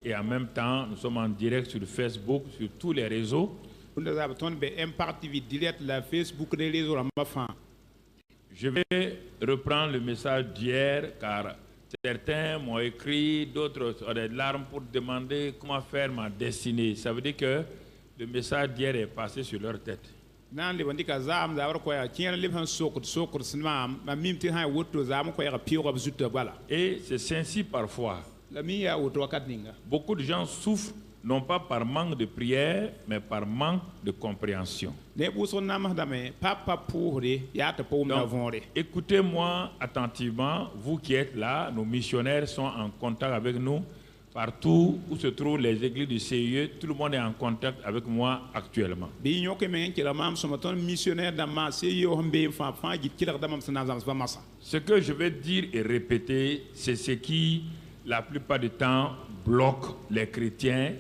et en même temps, nous sommes en direct sur Facebook, sur tous les réseaux. Je vais reprendre le message d'hier car certains m'ont écrit, d'autres ont des larmes pour demander comment faire ma destinée. Ça veut dire que le message d'hier est passé sur leur tête. Et c'est ainsi parfois. Beaucoup de gens souffrent non pas par manque de prière, mais par manque de compréhension. Donc, écoutez-moi attentivement, vous qui êtes là, nos missionnaires sont en contact avec nous. Partout où se trouvent les églises du CIE, tout le monde est en contact avec moi actuellement. Ce que je vais dire et répéter, c'est ce qui, la plupart du temps, bloque les chrétiens,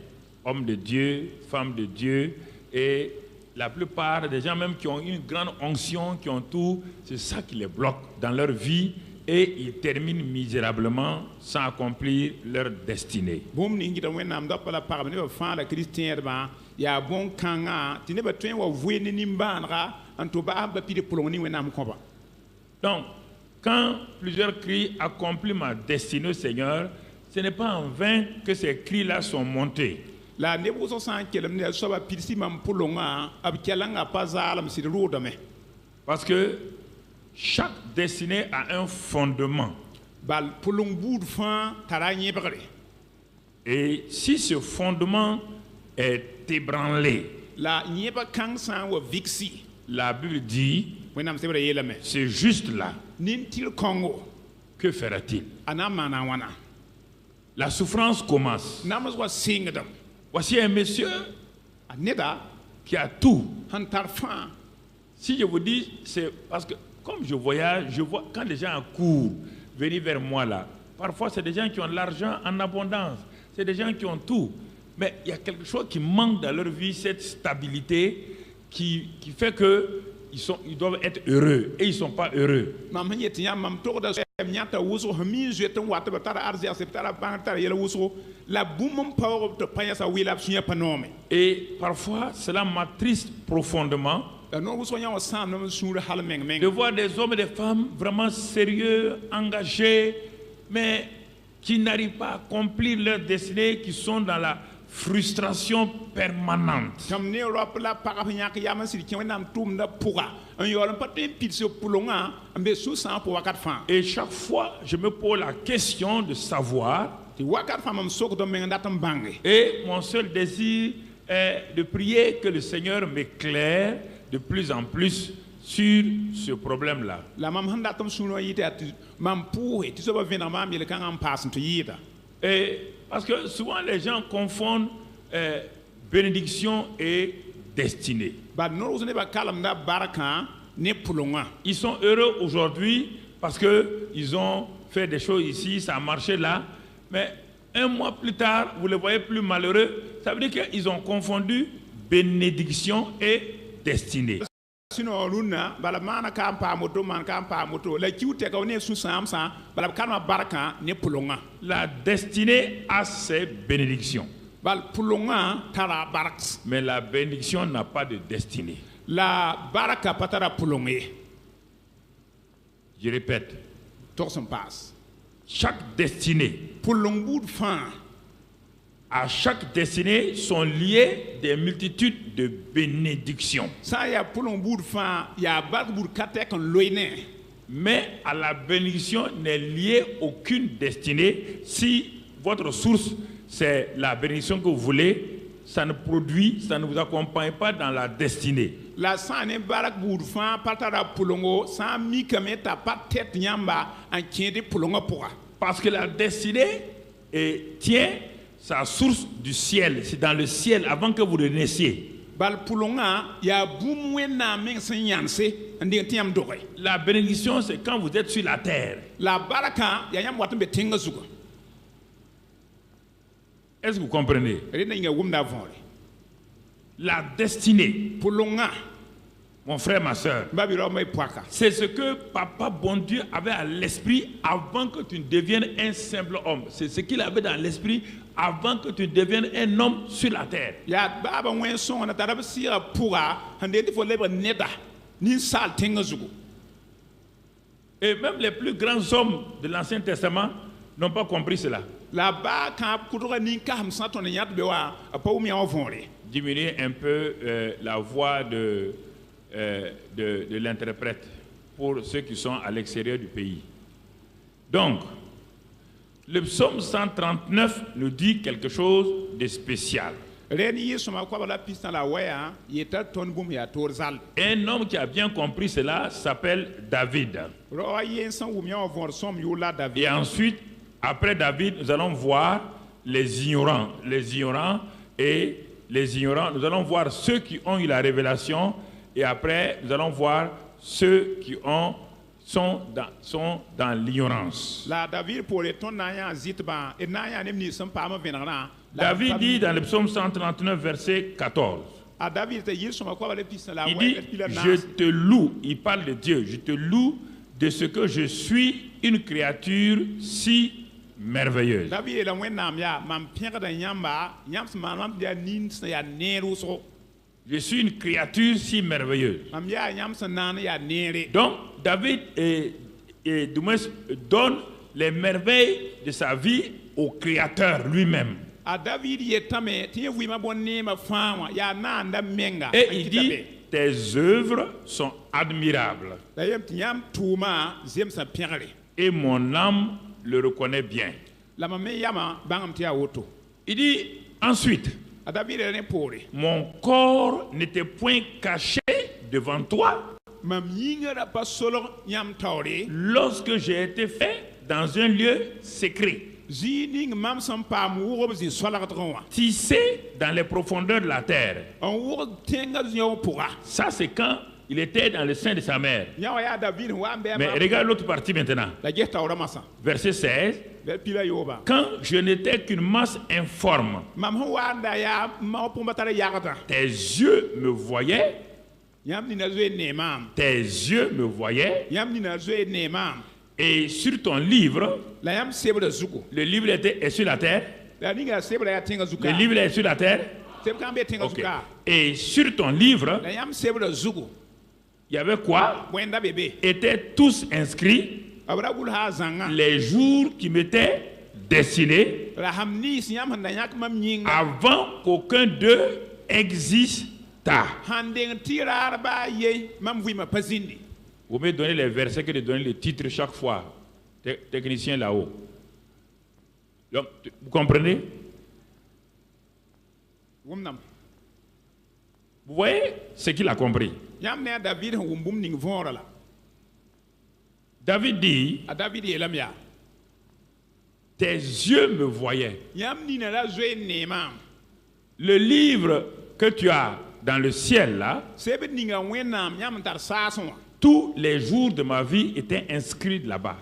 hommes de Dieu, femmes de Dieu, et la plupart des gens même qui ont une grande onction, qui ont tout, c'est ça qui les bloque dans leur vie. Et ils terminent misérablement sans accomplir leur destinée. Donc, quand plusieurs crient « Accomplis ma destinée, Seigneur », ce n'est pas en vain que ces cris-là sont montés. Parce que chaque destinée a un fondement. Et si ce fondement est ébranlé, la Bible dit, c'est juste là. Que fera-t-il? La souffrance commence. Voici un monsieur qui a tout. Si je vous dis, c'est parce que comme je voyage, je vois quand les gens courent venir vers moi là, parfois c'est des gens qui ont de l'argent en abondance, c'est des gens qui ont tout, mais il y a quelque chose qui manque dans leur vie, cette stabilité qui fait que ils doivent être heureux et ils ne sont pas heureux. Et parfois cela m'attriste profondément de voir des hommes et des femmes vraiment sérieux, engagés, mais qui n'arrivent pas à accomplir leur destinée, qui sont dans la frustration permanente. Et chaque fois, je me pose la question de savoir, et mon seul désir est de prier que le Seigneur m'éclaire de plus en plus sur ce problème-là. Et parce que souvent les gens confondent bénédiction et destinée. Ils sont heureux aujourd'hui parce qu'ils ont fait des choses ici, ça a marché là, mais un mois plus tard, vous les voyez plus malheureux. Ça veut dire qu'ils ont confondu bénédiction et destinée. La destinée a ses bénédictions. Mais la bénédiction n'a pas de destinée. Je répète. Chaque destinée. À chaque destinée sont liées des multitudes de bénédictions. Mais à la bénédiction n'est liée aucune destinée. Si votre source c'est la bénédiction que vous voulez, ça ne produit, ça ne vous accompagne pas dans la destinée. Parce que la destinée tient sa source du ciel, c'est dans le ciel avant que vous ne naissiez. La bénédiction, c'est quand vous êtes sur la terre. Est-ce que vous comprenez? La destinée, Mon frère, ma soeur, c'est ce que Papa bon Dieu avait à l'esprit avant que tu ne deviennes un simple homme. C'est ce qu'il avait dans l'esprit avant que tu deviennes un homme sur la terre. Et même les plus grands hommes de l'Ancien Testament n'ont pas compris cela. Diminuer un peu la voix de l'interprète pour ceux qui sont à l'extérieur du pays. Donc, le psaume 139 nous dit quelque chose de spécial. Un homme qui a bien compris cela s'appelle David. Et ensuite, après David, nous allons voir les ignorants. Les ignorants, nous allons voir ceux qui ont eu la révélation. Et après, nous allons voir ceux qui sont dans l'ignorance. David dit dans le psaume 139, verset 14. Il dit, je te loue, il parle de Dieu, je te loue de ce que je suis une créature si merveilleuse. Je suis une créature si merveilleuse. Donc, David donne les merveilles de sa vie au Créateur lui-même. Et il dit, tes œuvres sont admirables. Et mon âme le reconnaît bien. Il dit ensuite, mon corps n'était point caché devant toi lorsque j'ai été fait dans un lieu secret, tissé dans les profondeurs de la terre. Ça, c'est quand il était dans le sein de sa mère. Mais regarde l'autre partie maintenant. Verset 16. Quand je n'étais qu'une masse informe, tes yeux me voyaient. Tes yeux me voyaient. Et sur ton livre, le livre est sur la terre. Le livre est sur la terre. Okay. Et sur ton livre, il y avait quoi? Étaient tous inscrits les jours qui m'étaient destinés avant qu'aucun d'eux existât. Vous me donnez les versets que de donner les titres chaque fois. Technicien là-haut. Donc, vous comprenez? Vous voyez ce qu'il a compris. David dit, tes yeux me voyaient. Le livre que tu as dans le ciel là, tous les jours de ma vie étaient inscrits là-bas.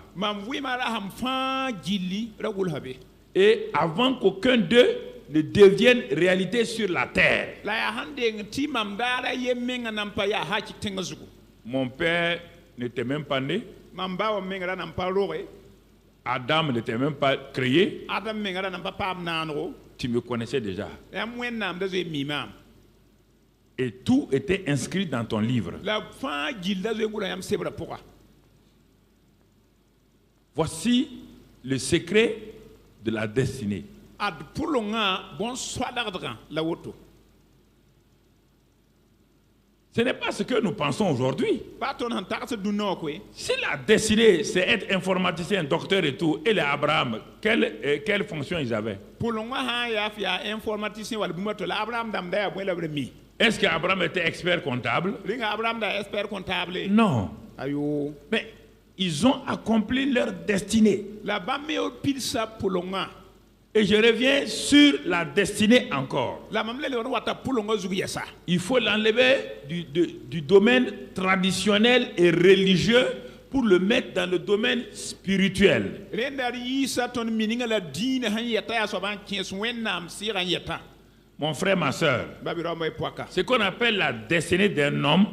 Et avant qu'aucun d'eux ne devienne réalité sur la terre. Mon père n'était même pas né. Adam n'était même pas créé. Tu me connaissais déjà. Et tout était inscrit dans ton livre. Voici le secret de la destinée. Ce n'est pas ce que nous pensons aujourd'hui. Si la destinée, c'est être informaticien, docteur et tout, et les Abraham, quelle fonction ils avaient? Est-ce qu'Abraham était expert comptable? Non. Mais ils ont accompli leur destinée. Et je reviens sur la destinée encore. Il faut l'enlever du domaine traditionnel et religieux pour le mettre dans le domaine spirituel. Mon frère, ma soeur, ce qu'on appelle la destinée d'un homme,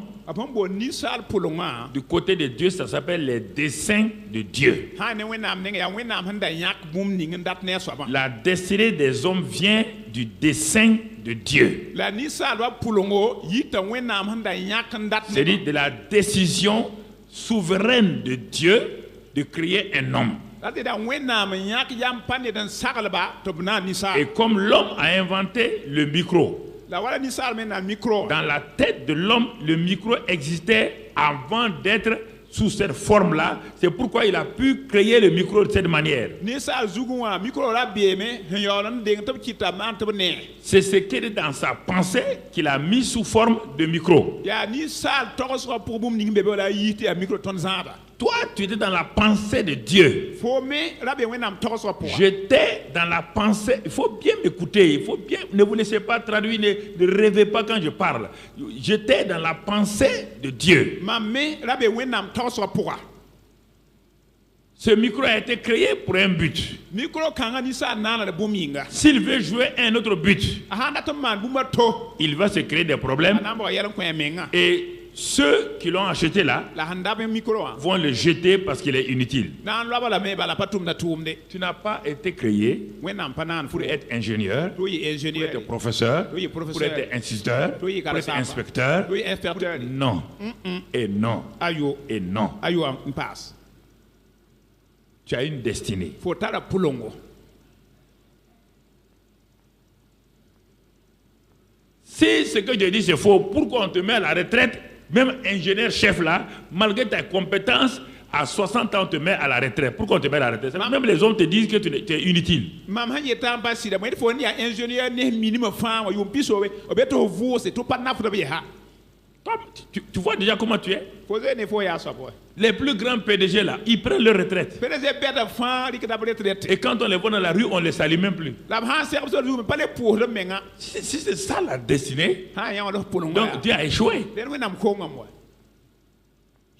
Du côté de Dieu, ça s'appelle les desseins de Dieu. La destinée des hommes vient du dessein de Dieu. C'est-à-dire de la décision souveraine de Dieu de créer un homme. Et comme l'homme a inventé le micro, dans la tête de l'homme, le micro existait avant d'être sous cette forme-là. C'est pourquoi il a pu créer le micro de cette manière. C'est ce qui est dans sa pensée qu'il a mis sous forme de micro. Toi, tu étais dans la pensée de Dieu. J'étais dans la pensée. Il faut bien m'écouter. Il faut bien. Ne vous laissez pas traduire. Ne rêvez pas quand je parle. J'étais dans la pensée de Dieu. Ce micro a été créé pour un but. S'il veut jouer un autre but, il va se créer des problèmes. Et ceux qui l'ont acheté là vont le jeter parce qu'il est inutile. Tu n'as pas été créé pour être ingénieur, pour être professeur, pour être instituteur, pour être inspecteur. Non. Et non. Et non. Tu as une destinée. Si ce que je dis c'est faux, pourquoi on te met à la retraite? Même ingénieur-chef là, malgré ta compétence, à 60 ans on te met à la retraite. Pourquoi on te met à la retraite? Même les hommes te disent que tu es inutile. Tu vois déjà comment tu es? Les plus grands PDG là, ils prennent leur retraite. Et quand on les voit dans la rue, on ne les salue même plus. Si c'est ça la destinée, donc Dieu a échoué.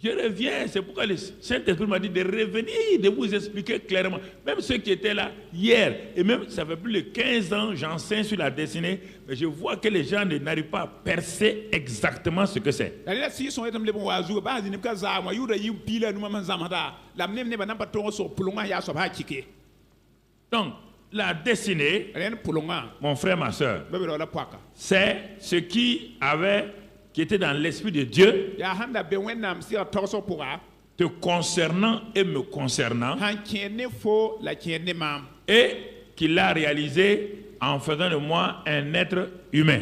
Je reviens, c'est pourquoi le Saint-Esprit m'a dit de revenir, de vous expliquer clairement. Même ceux qui étaient là hier, et même ça fait plus de 15 ans, j'enseigne sur la destinée, mais je vois que les gens n'arrivent pas à percer exactement ce que c'est. Donc, la destinée, mon frère, ma soeur, c'est ce qui était dans l'esprit de Dieu, te concernant et me concernant, et qu'il a réalisé en faisant de moi un être humain.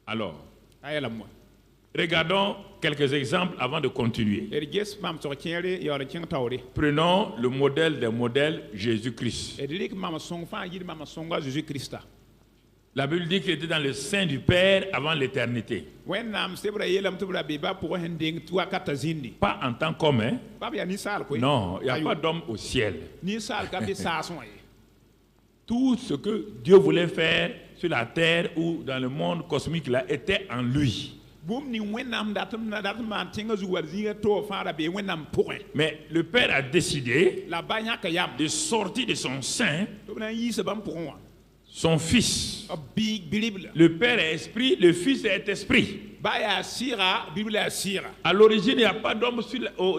Alors, regardons quelques exemples avant de continuer. Prenons le modèle des modèles, Jésus-Christ. La Bible dit qu'il était dans le sein du Père avant l'éternité. Pas en tant qu'homme, hein? Non, il n'y a pas d'homme au ciel. Tout ce que Dieu voulait faire sur la terre ou dans le monde cosmique là était en lui. Mais le Père a décidé de sortir de son sein son Fils. Le Père est esprit, le Fils est esprit. À l'origine, il n'y a pas d'homme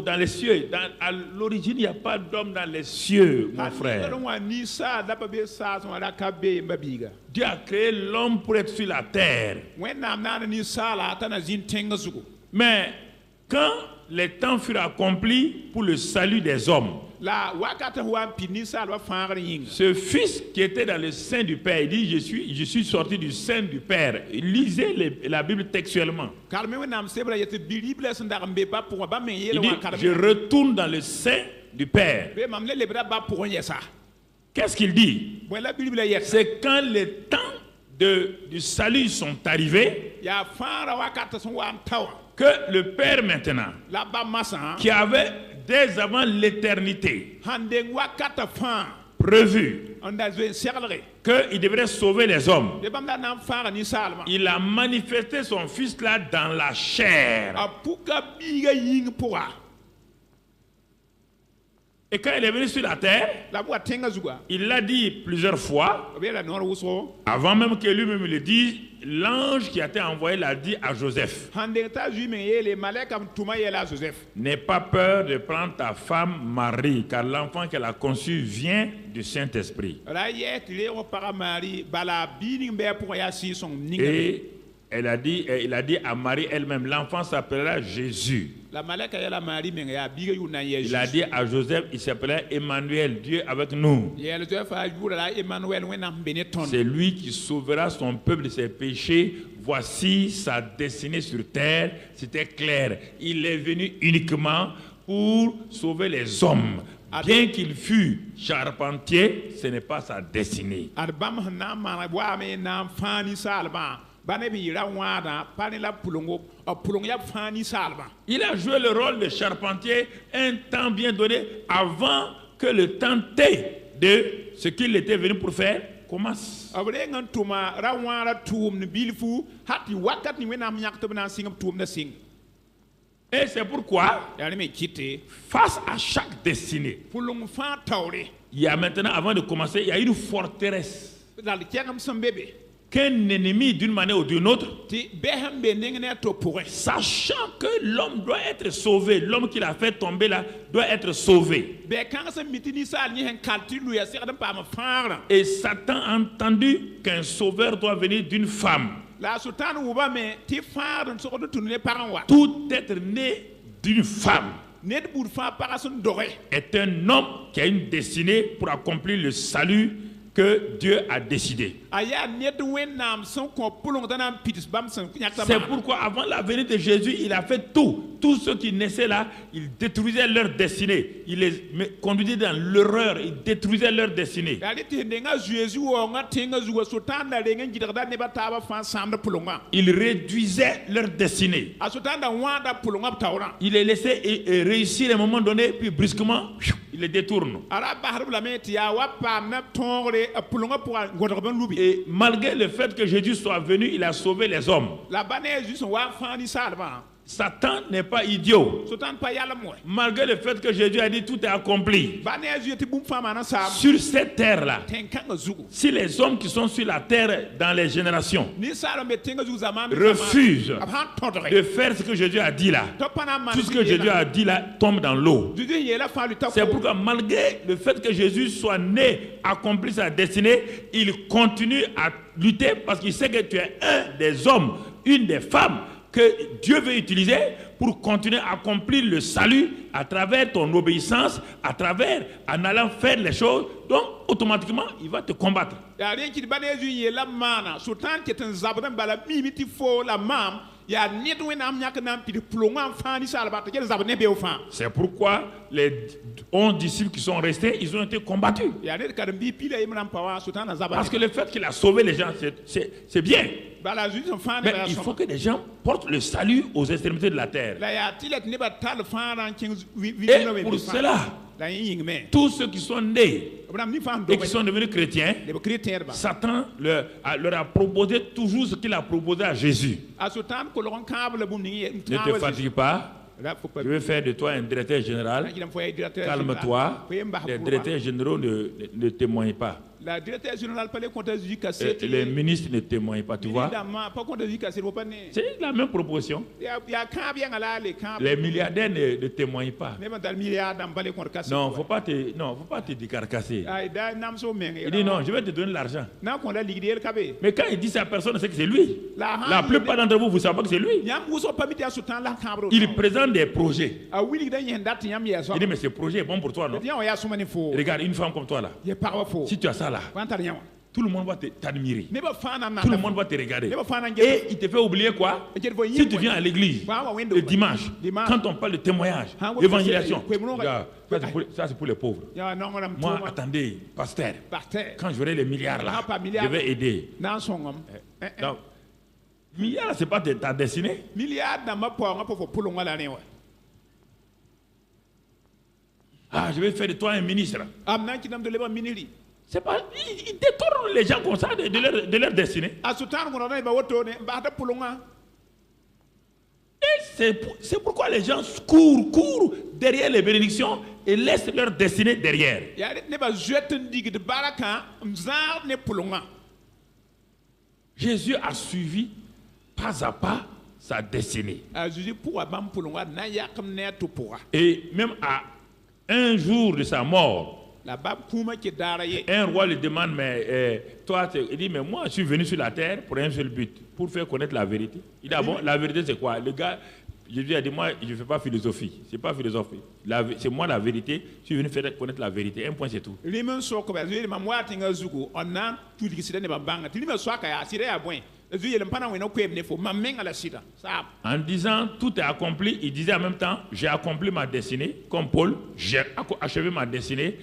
dans les cieux. À l'origine, il n'y a pas d'homme dans les cieux, mon frère. Dieu a créé l'homme pour être sur la terre. Mais quand les temps furent accomplis pour le salut des hommes, ce fils qui était dans le sein du Père, il dit je suis sorti du sein du Père. Lisez la Bible textuellement. Il dit je retourne dans le sein du Père. Qu'est-ce qu'il dit? C'est quand les temps du salut sont arrivés que le Père maintenant, qui avait dès avant l'éternité prévu qu'il devrait sauver les hommes, il a manifesté son Fils là dans la chair. Et quand il est venu sur la terre, il l'a dit plusieurs fois, avant même que lui-même le dise, l'ange qui a été envoyé l'a dit à Joseph. N'aie pas peur de prendre ta femme Marie, car l'enfant qu'elle a conçu vient du Saint-Esprit. Et il a dit à Marie elle-même, l'enfant s'appellera Jésus. Il a dit à Joseph, il s'appellera Emmanuel, Dieu avec nous. C'est lui qui sauvera son peuple de ses péchés. Voici sa destinée sur terre. C'était clair. Il est venu uniquement pour sauver les hommes. Bien qu'il fût charpentier, ce n'est pas sa destinée. Il a joué le rôle de charpentier un temps bien donné avant que le temps T de ce qu'il était venu pour faire commence. Et c'est pourquoi, face à chaque destinée, il y a maintenant, avant de commencer, il y a une forteresse qu'un ennemi d'une manière ou d'une autre, sachant que l'homme doit être sauvé, l'homme qu'il a fait tomber là doit être sauvé. Et Satan a entendu qu'un sauveur doit venir d'une femme. Tout être né d'une femme est un homme qui a une destinée pour accomplir le salut que Dieu a décidé. C'est pourquoi avant la venue de Jésus, il a fait tout. Tous ceux qui naissaient là, il détruisait leur destinée. Il les conduisait dans l'erreur. Il détruisait leur destinée. Il réduisait leur destinée. Il les laissait réussir à un moment donné, puis brusquement, il les détourne. Et malgré le fait que Jésus soit venu, il a sauvé les hommes. Satan n'est pas idiot. Malgré le fait que Jésus a dit tout est accompli. Sur cette terre-là, si les hommes qui sont sur la terre dans les générations refusent de faire ce que Jésus a dit là, tout ce que Jésus a dit là tombe dans l'eau. C'est pourquoi malgré le fait que Jésus soit né, accompli sa destinée, il continue à lutter parce qu'il sait que tu es un des hommes, une des femmes que Dieu veut utiliser pour continuer à accomplir le salut à travers ton obéissance, à travers en allant faire les choses. Donc, automatiquement, il va te combattre. C'est pourquoi les 11 disciples qui sont restés, ils ont été combattus. Parce que le fait qu'il a sauvé les gens, c'est bien. Mais il faut que les gens portent le salut aux extrémités de la terre. Et pour cela, tous ceux qui sont nés et qui sont devenus chrétiens, Satan leur a proposé toujours ce qu'il a proposé à Jésus. Ne te fatigue pas. Je vais faire de toi un directeur général. Calme-toi. Les directeurs généraux ne témoignent pas. Les ministres ne témoignent pas, tu vois. C'est la même proposition. Les milliardaires ne témoignent pas. Non, faut pas te décarcasser. Il dit non, je vais te donner l'argent. Mais quand il dit ça à personne, c'est que c'est lui. La plupart d'entre vous, vous savez pas que c'est lui. Il présente des projets. Il dit mais ce projet est bon pour toi, non? Regarde, une femme comme toi là. Si tu as ça là, tout le monde va t'admirer. Tout le monde va te regarder. Et il te fait oublier quoi? Si tu viens à l'église le dimanche, quand on parle de témoignage, d'évangélisation, ça c'est pour les pauvres. Moi, attendez, pasteur, quand j'aurai les milliards là, je vais aider. Donc, milliards, c'est pas ta destinée. Ah, je vais faire de toi un ministre. C'est pas, ils détournent les gens comme ça de leur destinée. Et c'est pourquoi les gens courent derrière les bénédictions et laissent leur destinée derrière. Jésus a suivi pas à pas sa destinée. Et même à un jour de sa mort, un roi lui demande, mais toi, il dit, mais moi je suis venu sur la terre pour un seul but, pour faire connaître la vérité. Il dit, ah bon, la vérité c'est quoi? Le gars, Jésus a dit, moi je ne fais pas philosophie, c'est pas philosophie. C'est moi la vérité, je suis venu faire connaître la vérité. Un point c'est tout. En disant tout est accompli, il disait en même temps, j'ai accompli ma destinée, comme Paul, j'ai achevé ma destinée.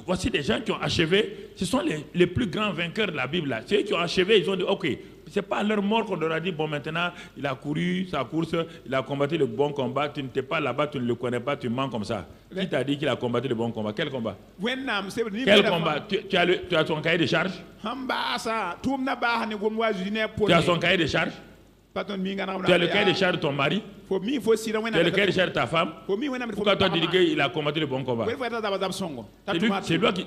Voici des gens qui ont achevé, ce sont les plus grands vainqueurs de la Bible. Là. Ceux qui ont achevé, ils ont dit, ok, c'est pas à leur mort qu'on leur a dit, bon maintenant, il a couru sa course, il a combattu le bon combat, tu n'étais pas là-bas, tu ne le connais pas, tu mens comme ça. Qui t'a dit qu'il a combattu le bon combat? Quel combat? Quel combat? Tu as son cahier de charge? Tu as son cahier de charge? Tu as le cahier de charge de ton mari? Tu as le cahier de charge de ta femme? Pourquoi toi tu dis qu'il a combattu le bon combat?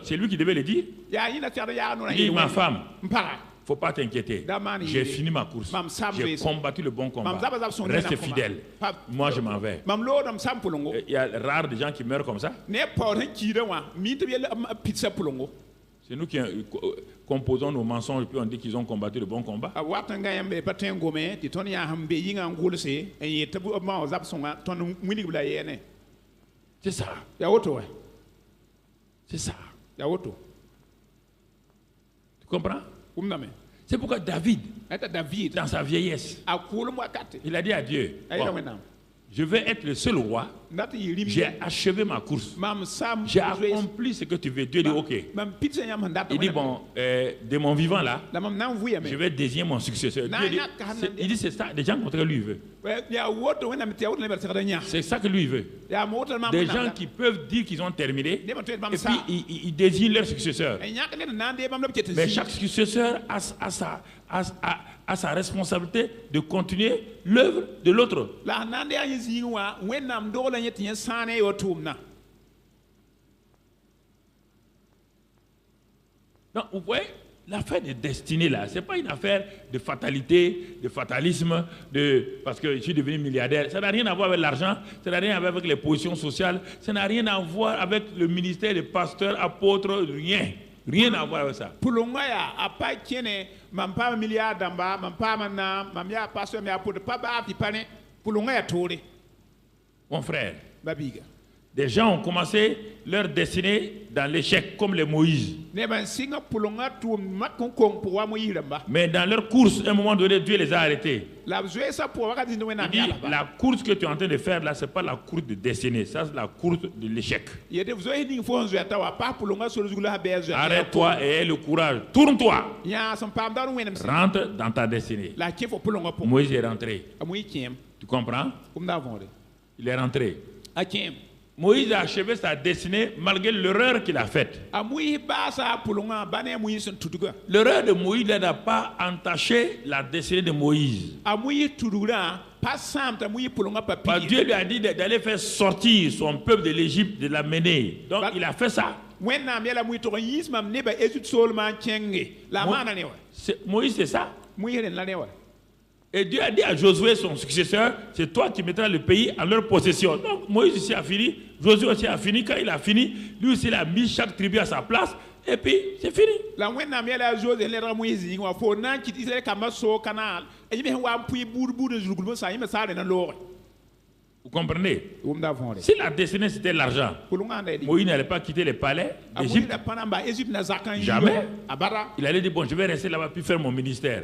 C'est lui qui devait le dire. Il dit, ma femme, il ne faut pas t'inquiéter. J'ai fini ma course. J'ai combattu le bon combat. Reste fidèle. Moi, je m'en vais. Il y a rare des gens qui meurent comme ça. C'est nous qui composons nos mensonges et puis on dit qu'ils ont combattu le bon combat. C'est ça. C'est ça. Tu comprends? C'est pourquoi David, dans sa vieillesse, il a dit à Dieu, bon, je vais être le seul roi. J'ai achevé ma course. J'ai accompli ce que tu veux. Dieu dit ok. Il dit bon, de mon vivant là, je vais désigner mon successeur. Il dit c'est ça. Des gens contre lui il veut. C'est ça que lui il veut. Des gens qui peuvent dire qu'ils ont terminé et puis ils désignent leur successeur. Mais chaque successeur a sa responsabilité de continuer l'œuvre de l'autre. Donc, vous voyez, l'affaire de destinée là, c'est pas une affaire de fatalité, de fatalisme, parce que je suis devenu milliardaire. Ça n'a rien à voir avec l'argent, ça n'a rien à voir avec les positions sociales, ça n'a rien à voir avec le ministère de pasteur, apôtre, rien. Rien à voir avec ça. Mon frère, des gens ont commencé leur destinée dans l'échec, comme les Moïse. Mais dans leur course, à un moment donné, Dieu les a arrêtés. Il dit, la course que tu es en train de faire là, ce n'est pas la course de destinée, ça c'est la course de l'échec. Arrête-toi et aie le courage. Tourne-toi. Rentre dans ta destinée. Moïse est rentré. Tu comprends? Il est rentré. Moïse a achevé sa destinée malgré l'erreur qu'il a faite. L'erreur de Moïse n'a pas entaché la destinée de Moïse. Dieu lui a dit d'aller faire sortir son peuple de l'Égypte, de l'amener. Donc il a fait ça. Moïse, c'est ça. Et Dieu a dit à Josué, son successeur, c'est toi qui mettras le pays en leur possession. Donc Moïse aussi a fini, Josué aussi a fini. Quand il a fini, lui aussi il a mis chaque tribu à sa place. Et puis c'est fini. Vous comprenez? Si la destinée c'était l'argent, Moïse n'allait pas quitter les palais d'Égypte. Jamais. Il allait dire, bon, je vais rester là-bas puis faire mon ministère.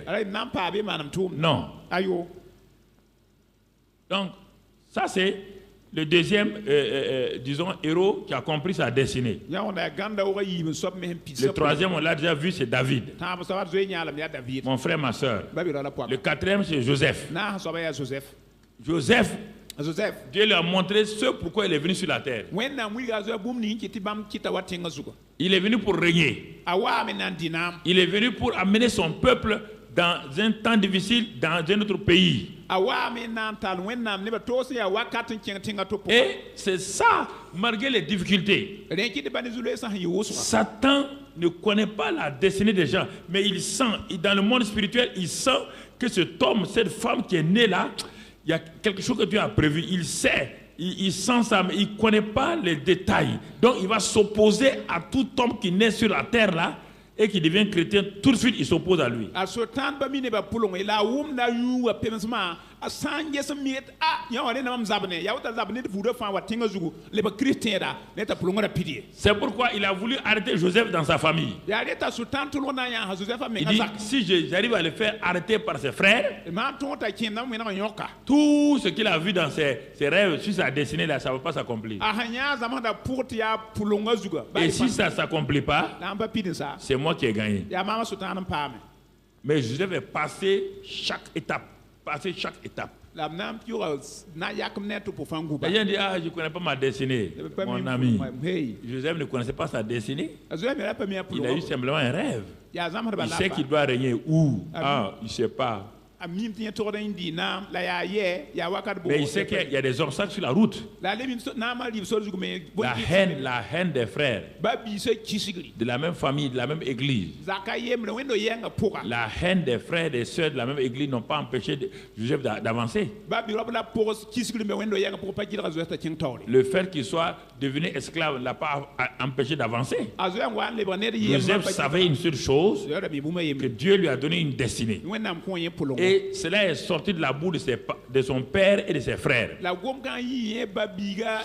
Non. Donc, ça c'est le deuxième, disons, héros qui a compris sa destinée. Le troisième, on l'a déjà vu, c'est David. Mon frère, ma soeur. Le quatrième, c'est Joseph. Joseph, Dieu lui a montré ce pourquoi il est venu sur la terre. Il est venu pour régner. Il est venu pour amener son peuple dans un temps difficile dans un autre pays. Et c'est ça, malgré les difficultés. Satan ne connaît pas la destinée des gens, mais il sent, dans le monde spirituel, il sent que cet homme, cette femme qui est née là, il y a quelque chose que Dieu a prévu. Il sait, il sent ça, mais il ne connaît pas les détails. Donc il va s'opposer à tout homme qui naît sur la terre là et qui devient chrétien. Tout de suite, il s'oppose à lui. C'est pourquoi il a voulu arrêter Joseph dans sa famille. Il dit, si j'arrive à le faire arrêter par ses frères, tout ce qu'il a vu dans ses rêves, sur sa destinée là, ça ne va pas s'accomplir. Et si ça ne s'accomplit pas, c'est moi qui ai gagné. Mais Joseph est passé chaque étape. Les gens disent, je ne connais pas ma destinée. Mon ami, Joseph ne connaissait pas sa destinée. Il a eu simplement un rêve. Il sait qu'il doit régner où? Il ne sait pas. Mais il sait qu'il y a des obstacles sur la route. La haine des frères, de la même famille, de la même église. La haine des frères et des sœurs de la même église n'ont pas empêché Joseph d'avancer. Le fait qu'il soit devenu esclave ne l'a pas empêché d'avancer. Joseph savait une seule chose, que Dieu lui a donné une destinée. Et cela est sorti de la bouche de son père et de ses frères,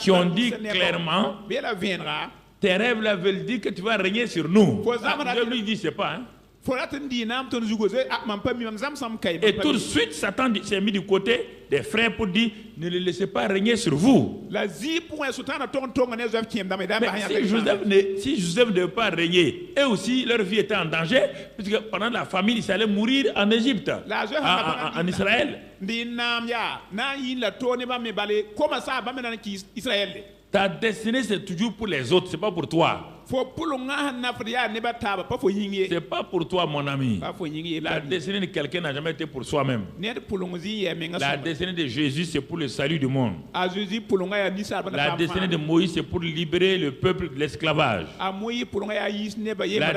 qui ont dit clairement, tes rêves là veulent dire que tu vas régner sur nous. Dieu lui dit, c'est pas. Et tout de suite, Satan s'est mis du côté des frères pour dire, ne le laissez pas régner sur vous. Mais si Joseph ne devait pas régner, eux aussi, leur vie était en danger, puisque pendant la famine, ils allaient mourir en Égypte, en Israël. Ta destinée, c'est toujours pour les autres, c'est pas pour toi. C'est pas pour toi, mon ami. La destinée de quelqu'un n'a jamais été pour soi-même. La destinée de Jésus, c'est pour le salut du monde. La destinée de Moïse, c'est pour libérer le peuple de l'esclavage. La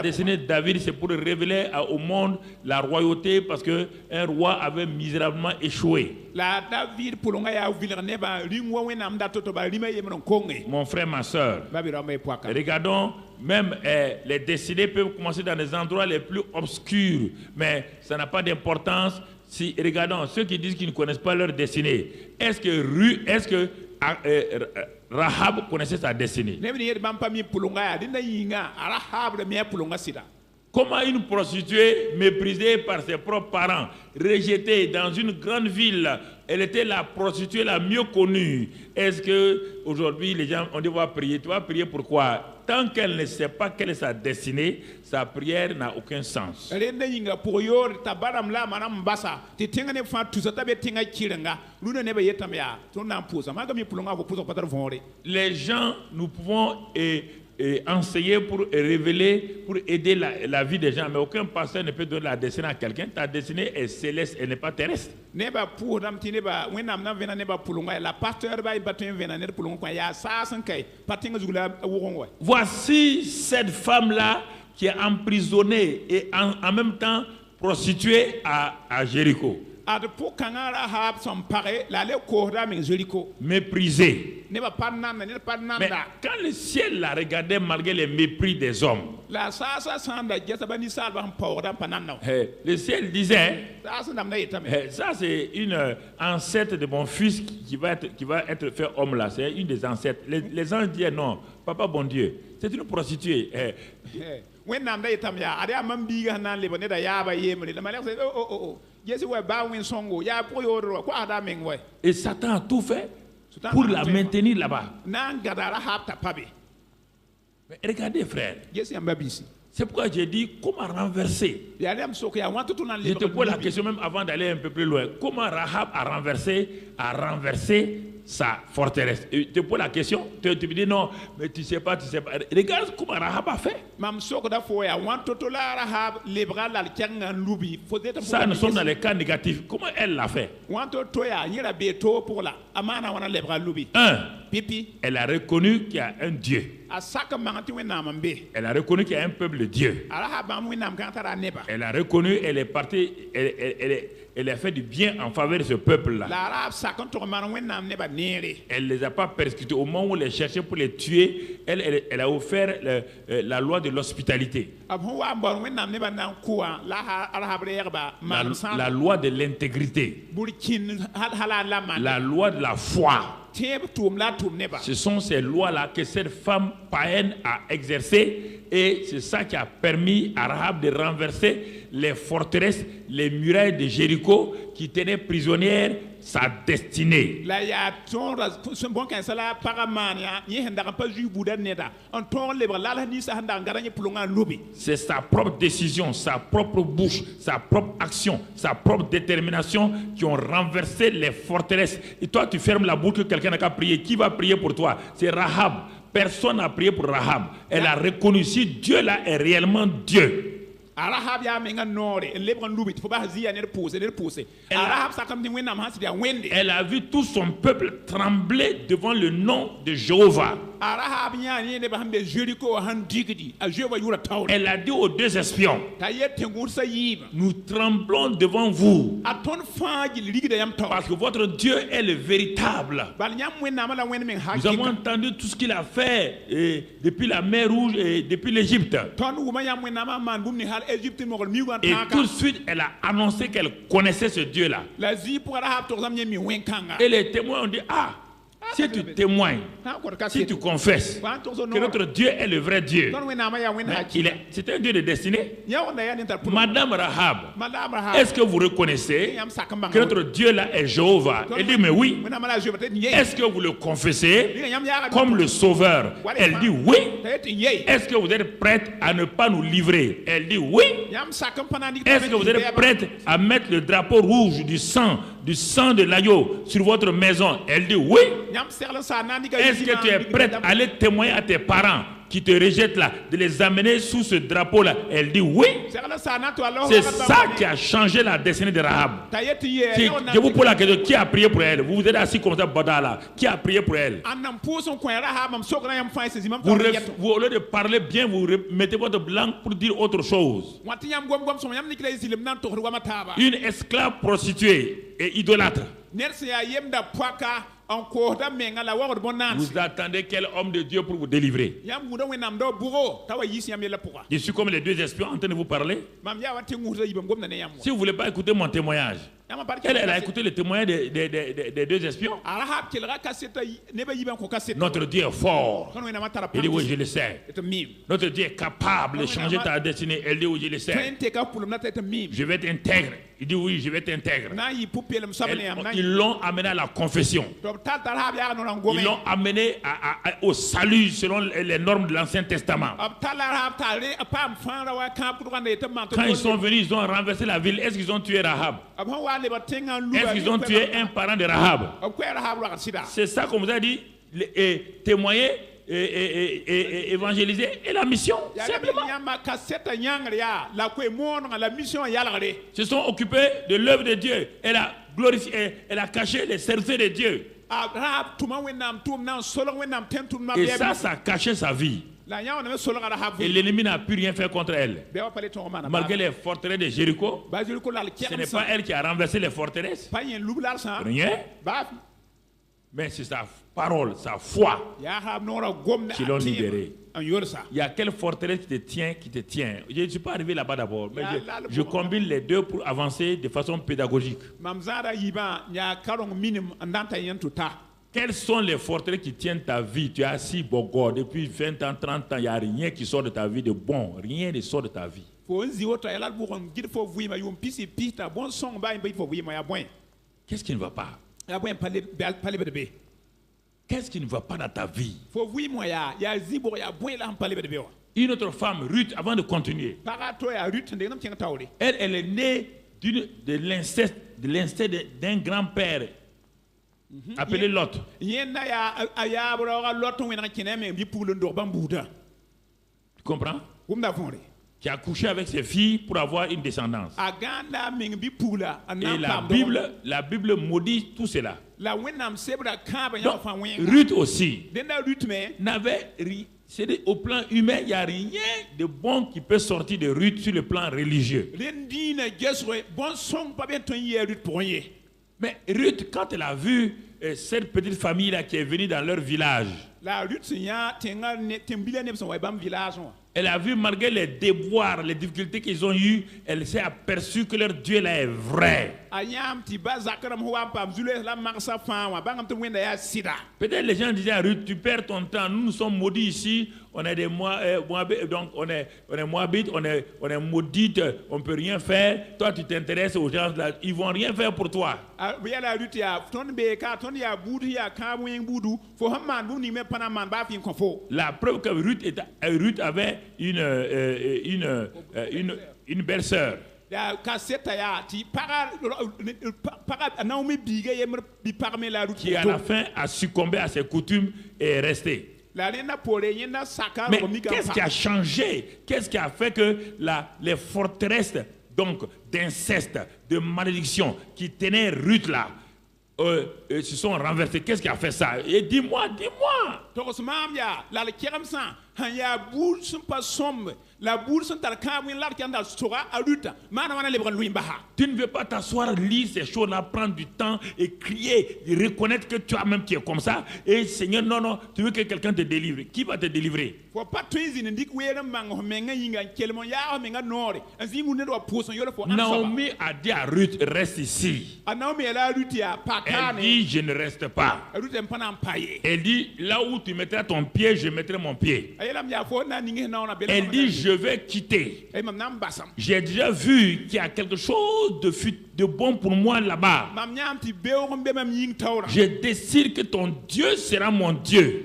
destinée de David, c'est pour révéler au monde la royauté, parce qu'un roi avait misérablement échoué. Mon frère, ma soeur, regardons, même les destinées peuvent commencer dans les endroits les plus obscurs, mais ça n'a pas d'importance. Si, regardons, ceux qui disent qu'ils ne connaissent pas leur destinée, est-ce que Rahab connaissait sa destinée? Comment une prostituée méprisée par ses propres parents, rejetée dans une grande ville, elle était la prostituée la mieux connue. Est-ce que aujourd'hui les gens on doit prier? Tu vas prier pourquoi? Tant qu'elle ne sait pas quelle est sa destinée, sa prière n'a aucun sens. Les gens, nous pouvons enseigner pour révéler, pour aider la vie des gens, mais aucun pasteur ne peut donner la destinée à quelqu'un. Ta destinée est céleste, elle n'est pas terrestre. Voici cette femme-là qui est emprisonnée et en même temps prostituée à Jéricho. Méprisée. Mais quand le ciel la regardait malgré les mépris des hommes, le ciel disait, ça c'est une ancêtre de mon fils qui va être fait homme là, c'est une des ancêtres. Les anges disaient non, papa bon Dieu, c'est une prostituée. Et Satan a tout fait pour la maintenir là-bas. Mais regardez, frère, c'est pourquoi j'ai dit comment renverser. Je te pose la question même avant d'aller un peu plus loin. Comment Rahab a renversé sa forteresse. Et tu te poses la question, tu me dis non, mais tu sais pas. Regarde comment Rahab a fait. Ça, nous sommes dans les cas négatifs. Comment elle l'a fait? Elle a reconnu qu'il y a un Dieu. Elle a reconnu qu'il y a un peuple de Dieu. Elle a reconnu, elle est partie, elle a fait du bien en faveur de ce peuple-là. Elle ne les a pas persécutés. Au moment où elle les cherchait pour les tuer, elle a offert la loi de l'hospitalité. La loi de l'intégrité. La loi de la foi. Ce sont ces lois-là que cette femme païenne a exercées et c'est ça qui a permis à Rahab de renverser les forteresses, les murailles de Jéricho qui tenaient prisonnière sa destinée. C'est sa propre décision, sa propre bouche, sa propre action, sa propre détermination qui ont renversé les forteresses. Et toi, tu fermes la bouche que quelqu'un n'a qu'à prier. Qui va prier pour toi? C'est Rahab. Personne n'a prié pour Rahab. Elle a reconnu si Dieu là est réellement Dieu. Elle a vu tout son peuple trembler devant le nom de Jéhovah. Elle a dit aux deux espions, nous tremblons devant vous parce que votre Dieu est le véritable. Nous avons entendu tout ce qu'il a fait depuis la mer Rouge et depuis l'Égypte. Et tout de suite, elle a annoncé qu'elle connaissait ce Dieu-là. Et les témoins ont dit, si tu témoignes, si tu confesses que notre Dieu est le vrai Dieu, c'est un Dieu de destinée. Madame Rahab, est-ce que vous reconnaissez que notre Dieu là est Jéhovah? Elle dit, mais oui. Est-ce que vous le confessez comme le Sauveur? Elle dit oui. Est-ce que vous êtes prête à ne pas nous livrer? Elle dit oui. Est-ce que vous êtes prête à mettre le drapeau rouge du sang de l'agneau sur votre maison? Elle dit oui. Est-ce que tu es prête à aller témoigner à tes parents qui te rejettent là, de les amener sous ce drapeau là? Elle dit oui. C'est ça qui a changé la destinée de Rahab. Je vous pose la question, qui a prié pour elle? Vous vous êtes assis comme ça, Bada là. Qui a prié pour elle? Vous, au lieu de parler bien, vous mettez votre langue pour dire autre chose. Une esclave prostituée et idolâtre. Vous attendez quel homme de Dieu pour vous délivrer? Je suis comme les deux espions en train de vous parler. Si vous ne voulez pas écouter mon témoignage, elle a écouté le témoignage des deux espions. Notre Dieu est fort. Il dit oui, je le sais. Notre Dieu est capable de changer ta destinée. Elle dit oui, je le sais. Je vais être intègre. Il dit oui, je vais être intègre. Ils l'ont amené à la confession. Ils l'ont amené au salut selon les normes de l'Ancien Testament. Quand ils sont venus, ils ont renversé la ville. Est-ce qu'ils ont tué Rahab? Est-ce qu'ils ont tué un parent de Rahab? C'est ça qu'on vous a dit, témoigner et évangéliser et la mission. Simplement. Se sont occupés de l'œuvre de Dieu. Elle a glorifié, elle a caché les services de Dieu. Et ça a caché sa vie. Et l'ennemi n'a pu rien faire contre elle. Malgré les forteresses de Jéricho, ce n'est pas elle qui a renversé les forteresses. Rien. Mais c'est sa parole, sa foi qui l'ont libéré. Il y a quelle forteresse qui te tient? Je ne suis pas arrivé là-bas d'abord, mais je combine les deux pour avancer de façon pédagogique. Quelles sont les forteresses qui tiennent ta vie? Tu es assis, Bogo, depuis 20 ans, 30 ans, il n'y a rien qui sort de ta vie de bon. Rien ne sort de ta vie. Qu'est-ce qui ne va pas? Qu'est-ce qui ne va pas dans ta vie? Une autre femme, Ruth, avant de continuer, elle est née de l'inceste d'un grand-père appelé Lot. Tu comprends? Qui a couché avec ses filles pour avoir une descendance. Et la Bible maudit tout cela. Donc, Ruth aussi n'avait rien. C'est au plan humain, il n'y a rien de bon qui peut sortir de Ruth sur le plan religieux. Mais Ruth, quand elle a vu cette petite famille-là qui est venue dans leur village, elle a vu, malgré les déboires, les difficultés qu'ils ont eues, elle s'est aperçue que leur Dieu là est vrai. Peut-être les gens disaient à Ruth, tu perds ton temps, nous sommes maudits ici, on est des Moabites, donc on est Moabites, on est maudites, on ne peut rien faire. Toi tu t'intéresses aux gens là, ils ne vont rien faire pour toi. La preuve que Ruth avait une belle-sœur qui à la fin a succombé à ses coutumes et est restée. Mais qu'est-ce qui a changé? Qu'est-ce qui a fait que les forteresses donc d'inceste, de malédiction qui tenaient Ruth là se sont renversées? Qu'est-ce qui a fait ça? Et dis-moi. Tu ne veux pas t'asseoir, lire ces choses-là, prendre du temps et crier, et reconnaître que toi-même tu es comme ça. Et Seigneur, non, tu veux que quelqu'un te délivre. Qui va te délivrer? Naomi a dit à Ruth, reste ici. Elle dit, je ne reste pas. Elle dit, là où tu mettras ton pied, je mettrai mon pied. Elle dit, je vais quitter. J'ai déjà vu qu'il y a quelque chose de bon pour moi là-bas. Je décide que ton Dieu sera mon Dieu.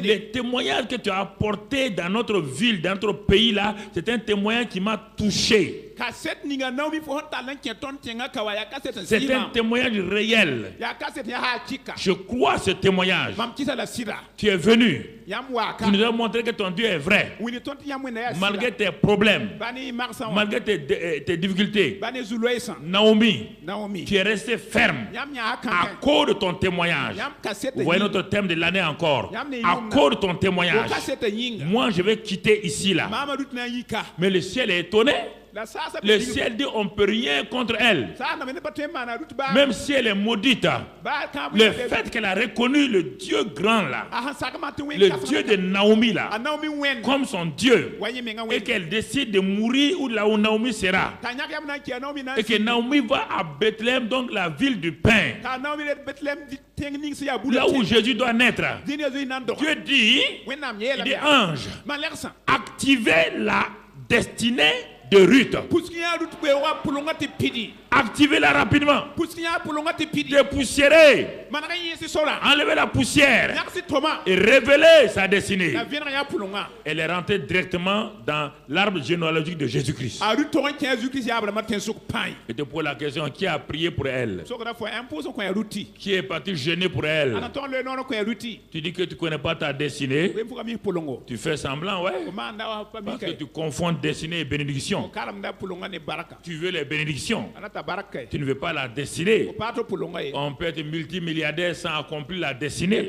Les témoignages que tu as apportés dans notre ville, dans notre pays là, c'est un témoignage qui m'a touché. C'est un témoignage réel. Je crois ce témoignage. Tu es venu. Tu nous as montré que ton Dieu est vrai. Malgré tes problèmes, malgré tes difficultés, Naomi, tu es resté ferme à cause de ton témoignage. Vous voyez notre thème de l'année encore. À cause de ton témoignage. Moi, je vais quitter ici là. Mais le ciel est étonné. Le ciel dit on ne peut rien contre elle. Même si elle est maudite. Le fait qu'elle a reconnu le Dieu grand là, le Dieu de Naomi là, comme son Dieu, et qu'elle décide de mourir là où Naomi sera, et que Naomi va à Bethléem, donc la ville du pain, là où Jésus doit naître. Dieu dit, il dit ange, activez la destinée de Ruth. Activez-la rapidement. Dépoussiérez. Enlevez la poussière. Et révélez sa destinée. Elle est rentrée directement dans l'arbre généalogique de Jésus-Christ. Et te pose la question, qui a prié pour elle? Qui est parti jeûner pour elle? Tu dis que tu ne connais pas ta destinée. Tu fais semblant, ouais. Parce que tu confonds destinée et bénédiction. Tu veux les bénédictions. Tu ne veux pas la destinée. On peut être multimilliardaire sans accomplir la destinée.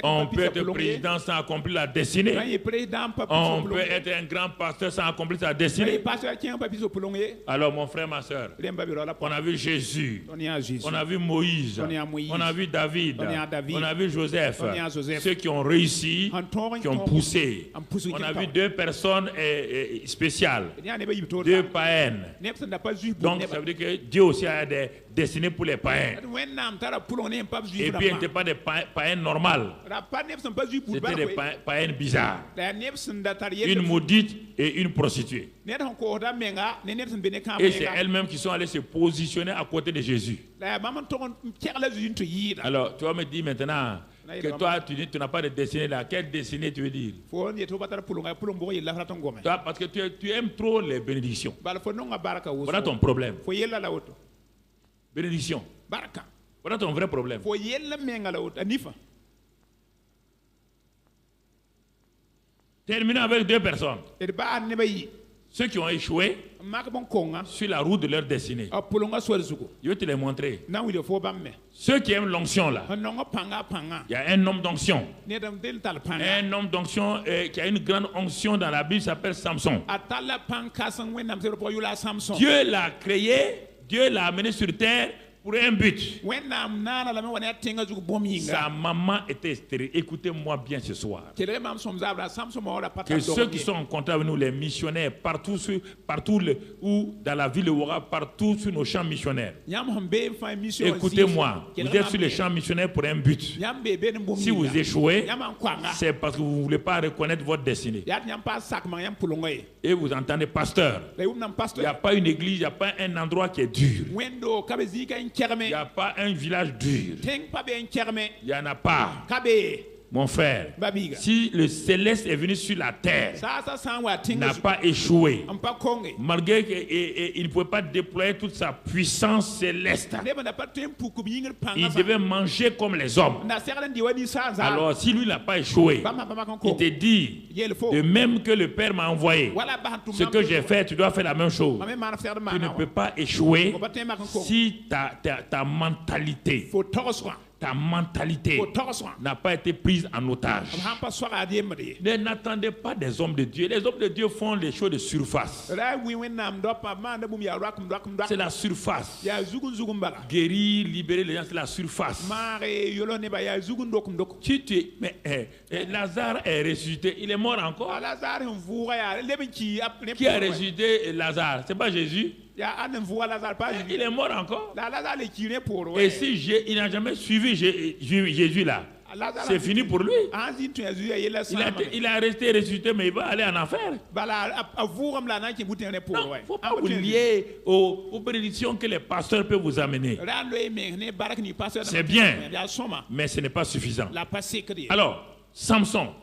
On peut être président sans accomplir la destinée. On peut être un grand pasteur sans accomplir sa destinée. Alors mon frère, ma soeur, on a vu Jésus, on a vu Moïse, on a vu David, on a vu Joseph, ceux qui ont réussi, qui ont poussé. On a vu deux personnes spéciales, deux païennes. Donc ça veut dire que Dieu aussi a des destinées pour les païens. Et puis, ils n'étaient pas des païens normales. C'était des païens bizarres. Une maudite et une prostituée. Et c'est elles-mêmes qui sont allées se positionner à côté de Jésus. Alors, tu vas me dire maintenant que toi, tu n'as pas de destinée là. Quelle destinée tu veux dire? Toi, parce que tu aimes trop les bénédictions. Voilà ton problème. bénédiction. baraka Voilà ton vrai problème. fo yella mengala o anifa Terminons avec 2 personnes. et ba ne bayi Ceux qui ont échoué mak bon konga sur la route de leur destinée. a polonga swal zugo Je vais te les montrer. na wi fo bamme Ceux qui aiment l'onction là. no panga panga Il y a un homme d'onction. ne dam del tal panga Un homme d'onction qui a une grande onction dans la Bible s'appelle Samson. atala panka san wenam se po yula Samson Dieu l'a créé, Dieu l'a amené sur terre pour un but. wenam nana la me wana tinga zugo bom yinga Sa maman était stérile. Écoutez-moi bien ce soir. kele mam som zabra Samson mo ora pata Que ceux qui sont en contact avec nous, les missionnaires, partout ou dans la ville de Ouara, partout sur nos champs missionnaires. yam hambe fa mission Écoutez-moi, vous êtes sur les champs missionnaires pour un but. yam be ben bom Si vous échouez, yam kwanga c'est parce que vous ne voulez pas reconnaître votre destinée. yat yam pas sak ma yam polonga e Et vous entendez, pasteur, le nam il n'y pastor a pas une église, il n'y a pas un endroit qui est dur. wendo kabe zika en Il kerme n'y a pas un village dur. teng pa be en kerme Il n'y en a pas. kabe Mon frère, babiga si le céleste est venu sur la terre, sa san wa tinga n'a pas échoué, am pa konge malgré qu'il ne pouvait pas déployer toute sa puissance céleste, ne na pas tempu ku yingir panga il devait manger comme les hommes. na serlan di wadi sa za Alors, si lui n'a pas échoué, ba ma il ko te dit, yel fo de même que le Père m'a envoyé, wala ba hantum ce que j'ai fait, tu dois faire la même chose. ma me man fer de Tu ne ma peux pas échouer ko ba tema ko si ta mentalité, fo toroswa ta mentalité fo toroswa n'a pas été prise en otage. am pa swara di mri Ne n'attendez pas des hommes de Dieu. Les hommes de Dieu font les choses de surface. ra wi wenam do pa ma da bum ya rakum C'est la surface. ya zugun bala Guérir, libérer les gens, c'est la surface. mare yolo ne ba ya zugun dokum Mais Lazare est ressuscité. Il est mort encore. Lazare mvura ya lebinki Qui a ressuscité Lazare? C'est pas Jésus. ya an mvura Lazare pas Il est mort encore. la Lazare le kire pour Et si il n'a jamais suivi Jésus là, c'est fini pour lui. Il a resté ressuscité, mais il va aller en enfer. Non, il ne faut pas vous lier aux bénédictions que les pasteurs peuvent vous amener. C'est bien, mais ce n'est pas suffisant. Alors, Samson,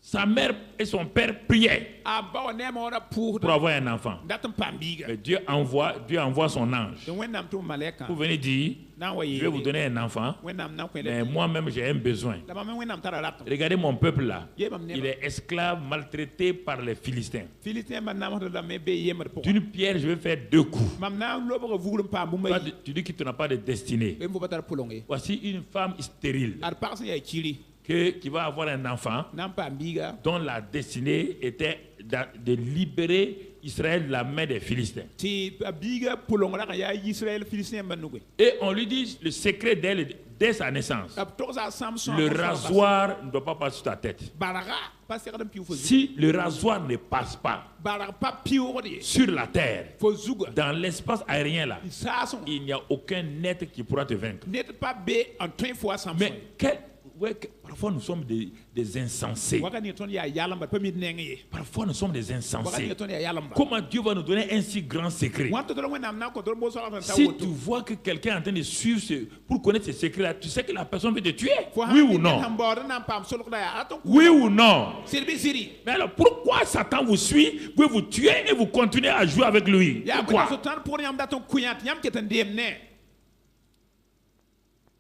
sa mère et son père priaient pour avoir un enfant. Et Dieu envoie son ange pour venir dire, je vais vous donner un enfant, mais moi-même j'ai un besoin. Regardez mon peuple là, il est esclave, maltraité par les Philistins. D'une pierre, je vais faire 2 coups. Toi, tu dis que tu n'as pas de destinée. Voici une femme stérile qui va avoir un enfant dont la destinée était de libérer Israël de la main des Philistins. Et on lui dit le secret d'elle dès sa naissance. Le rasoir ne doit pas passer sur ta tête. Si le rasoir ne passe pas sur la terre, dans l'espace aérien là, il n'y a aucun être qui pourra te vaincre. Mais parfois nous sommes des insensés. Parfois nous sommes des insensés. Comment Dieu va nous donner un si grand secret? Si tu vois que quelqu'un est en train de suivre pour connaître ce secret-là, tu sais que la personne veut te tuer. Oui ou non? Oui ou non? Mais alors pourquoi Satan vous suit, veut vous tuer et vous continuez à jouer avec lui? Pourquoi?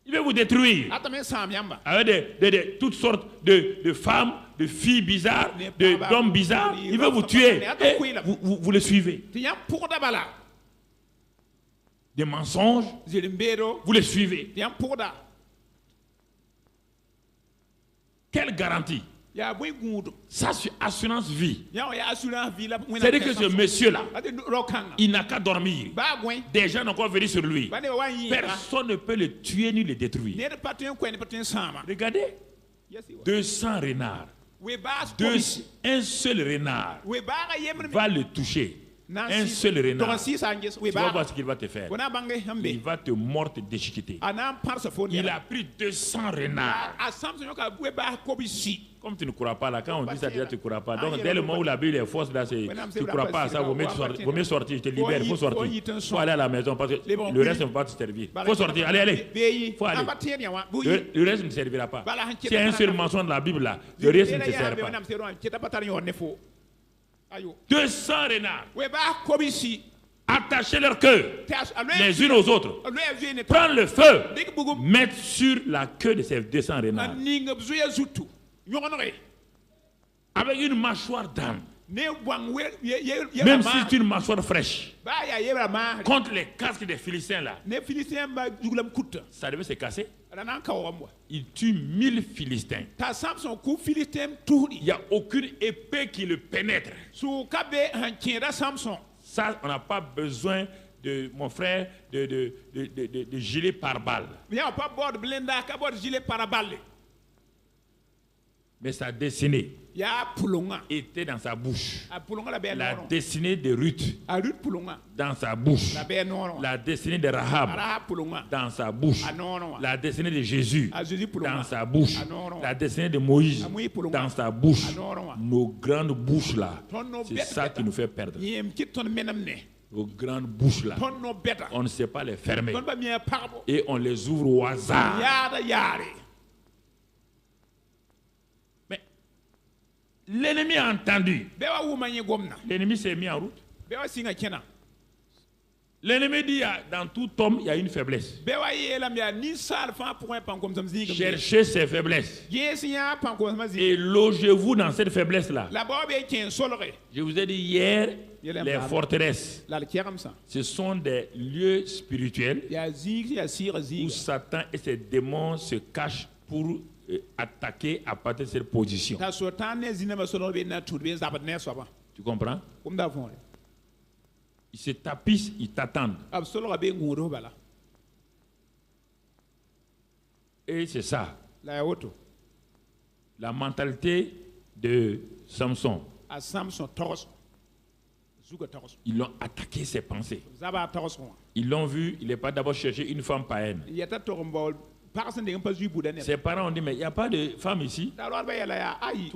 Il veut vous détruire avec toutes sortes de femmes, de filles bizarres, d'hommes bizarres. Il veut vous tuer. Et vous le suivez. Des mensonges, vous les suivez. Quelle garantie? Ça, c'est assurance vie. C'est-à-dire que ce monsieur-là, il n'a qu'à dormir. Des gens n'ont qu'à venir sur lui. Personne ne peut le tuer ni le détruire. Regardez, 200 renards. Un seul renard va le toucher. Un seul renard. Tu vas voir ce qu'il va te faire. Il va te mordre, te déchiqueter. Il a pris 200 renards. Comme tu ne crois pas là, quand on dit ça, déjà tu ne crois pas. Donc dès le moment où la Bible est fausse, là, tu ne crois pas à ça, vaut mieux sortir, je te libère, il faut sortir. Il faut aller à la maison parce que le reste ne va pas te servir. Il faut sortir, allez. Il faut aller. Le reste ne servira pas. S'il y a un seul mensonge de la Bible là, le reste ne te sert pas. 200 renards. attacher leur queue Tas alo les unes aux autres. alo ya zuye ne Prendre le feu, dik bugum mettre sur la queue de ces 200 renards. ninga zuye zutu nyogonore Avec une mâchoire d'âne. ne bwang we ye Même si c'est une mâchoire fraîche. ba ya yebra ma Contre les casques des Philistins là. ne Philistin ba jugulam kutta Ça devait se casser. ranan kawamwa Il tue 1000 Philistins. ta Samson ku Philistin tuhri Il n'y a aucune épée qui le pénètre. su kabe han kira Samson Ça, on n'a pas besoin de, mon frère, de gilet par balle. ya pa bord blenda ka bord gilet paraballe Mais sa destinée ya pulonga était dans sa bouche. a pulonga la be La nono destinée de Ruth a rut pulonga dans sa bouche. la be nono La destinée de Rahab ara pulonga dans sa bouche. a nono La destinée de Jésus a Jésus pulonga dans sa bouche. Ah, non, non. La destinée de Moïse Ah, oui, pour le moment. dans sa bouche. Ah, non, non. Nos grandes bouches là, Ton no c'est beta, ça beta. qui nous fait perdre. yem kiton menam ne Nos grandes bouches là, ton no beta on ne sait pas les fermer. ton ba mi parbo Et on les ouvre au hasard. yaada yaare Mais l'ennemi a entendu. be wa wumanye gomna L'ennemi s'est mis en route. be wa singa kena L'ennemi dit, dans tout homme, il y a une faiblesse. be wa yelam ya ni sal fa point pan comme zinga Cherchez ces faiblesses. yes ya pan comme zinga Et logez-vous dans cette faiblesse-là. la ba be ken solore Je vous ai dit hier, Yelem les Baba. forteresses, la kiram sa ce sont des lieux spirituels ya zig ya sir où zig Satan et ses démons se cachent pour attaquer à partir de cette position. ta so tan ne zina ma solore be na tur be zabat ne so ba Tu comprends? kum da fon Ils se tapissent, ils t'attendent. ab solore be nguro bala Et c'est ça, la ya woto la mentalité de Samson. a Samson toros zuga toros Ils l'ont attaqué ses pensées. zaba toros Ils l'ont vu, il n'est pas d'abord cherché une femme païenne. yata torombo parsen de pas jubu da ne Ses parents ont dit, mais il n'y a pas de femme ici. da lor ba yala ya ai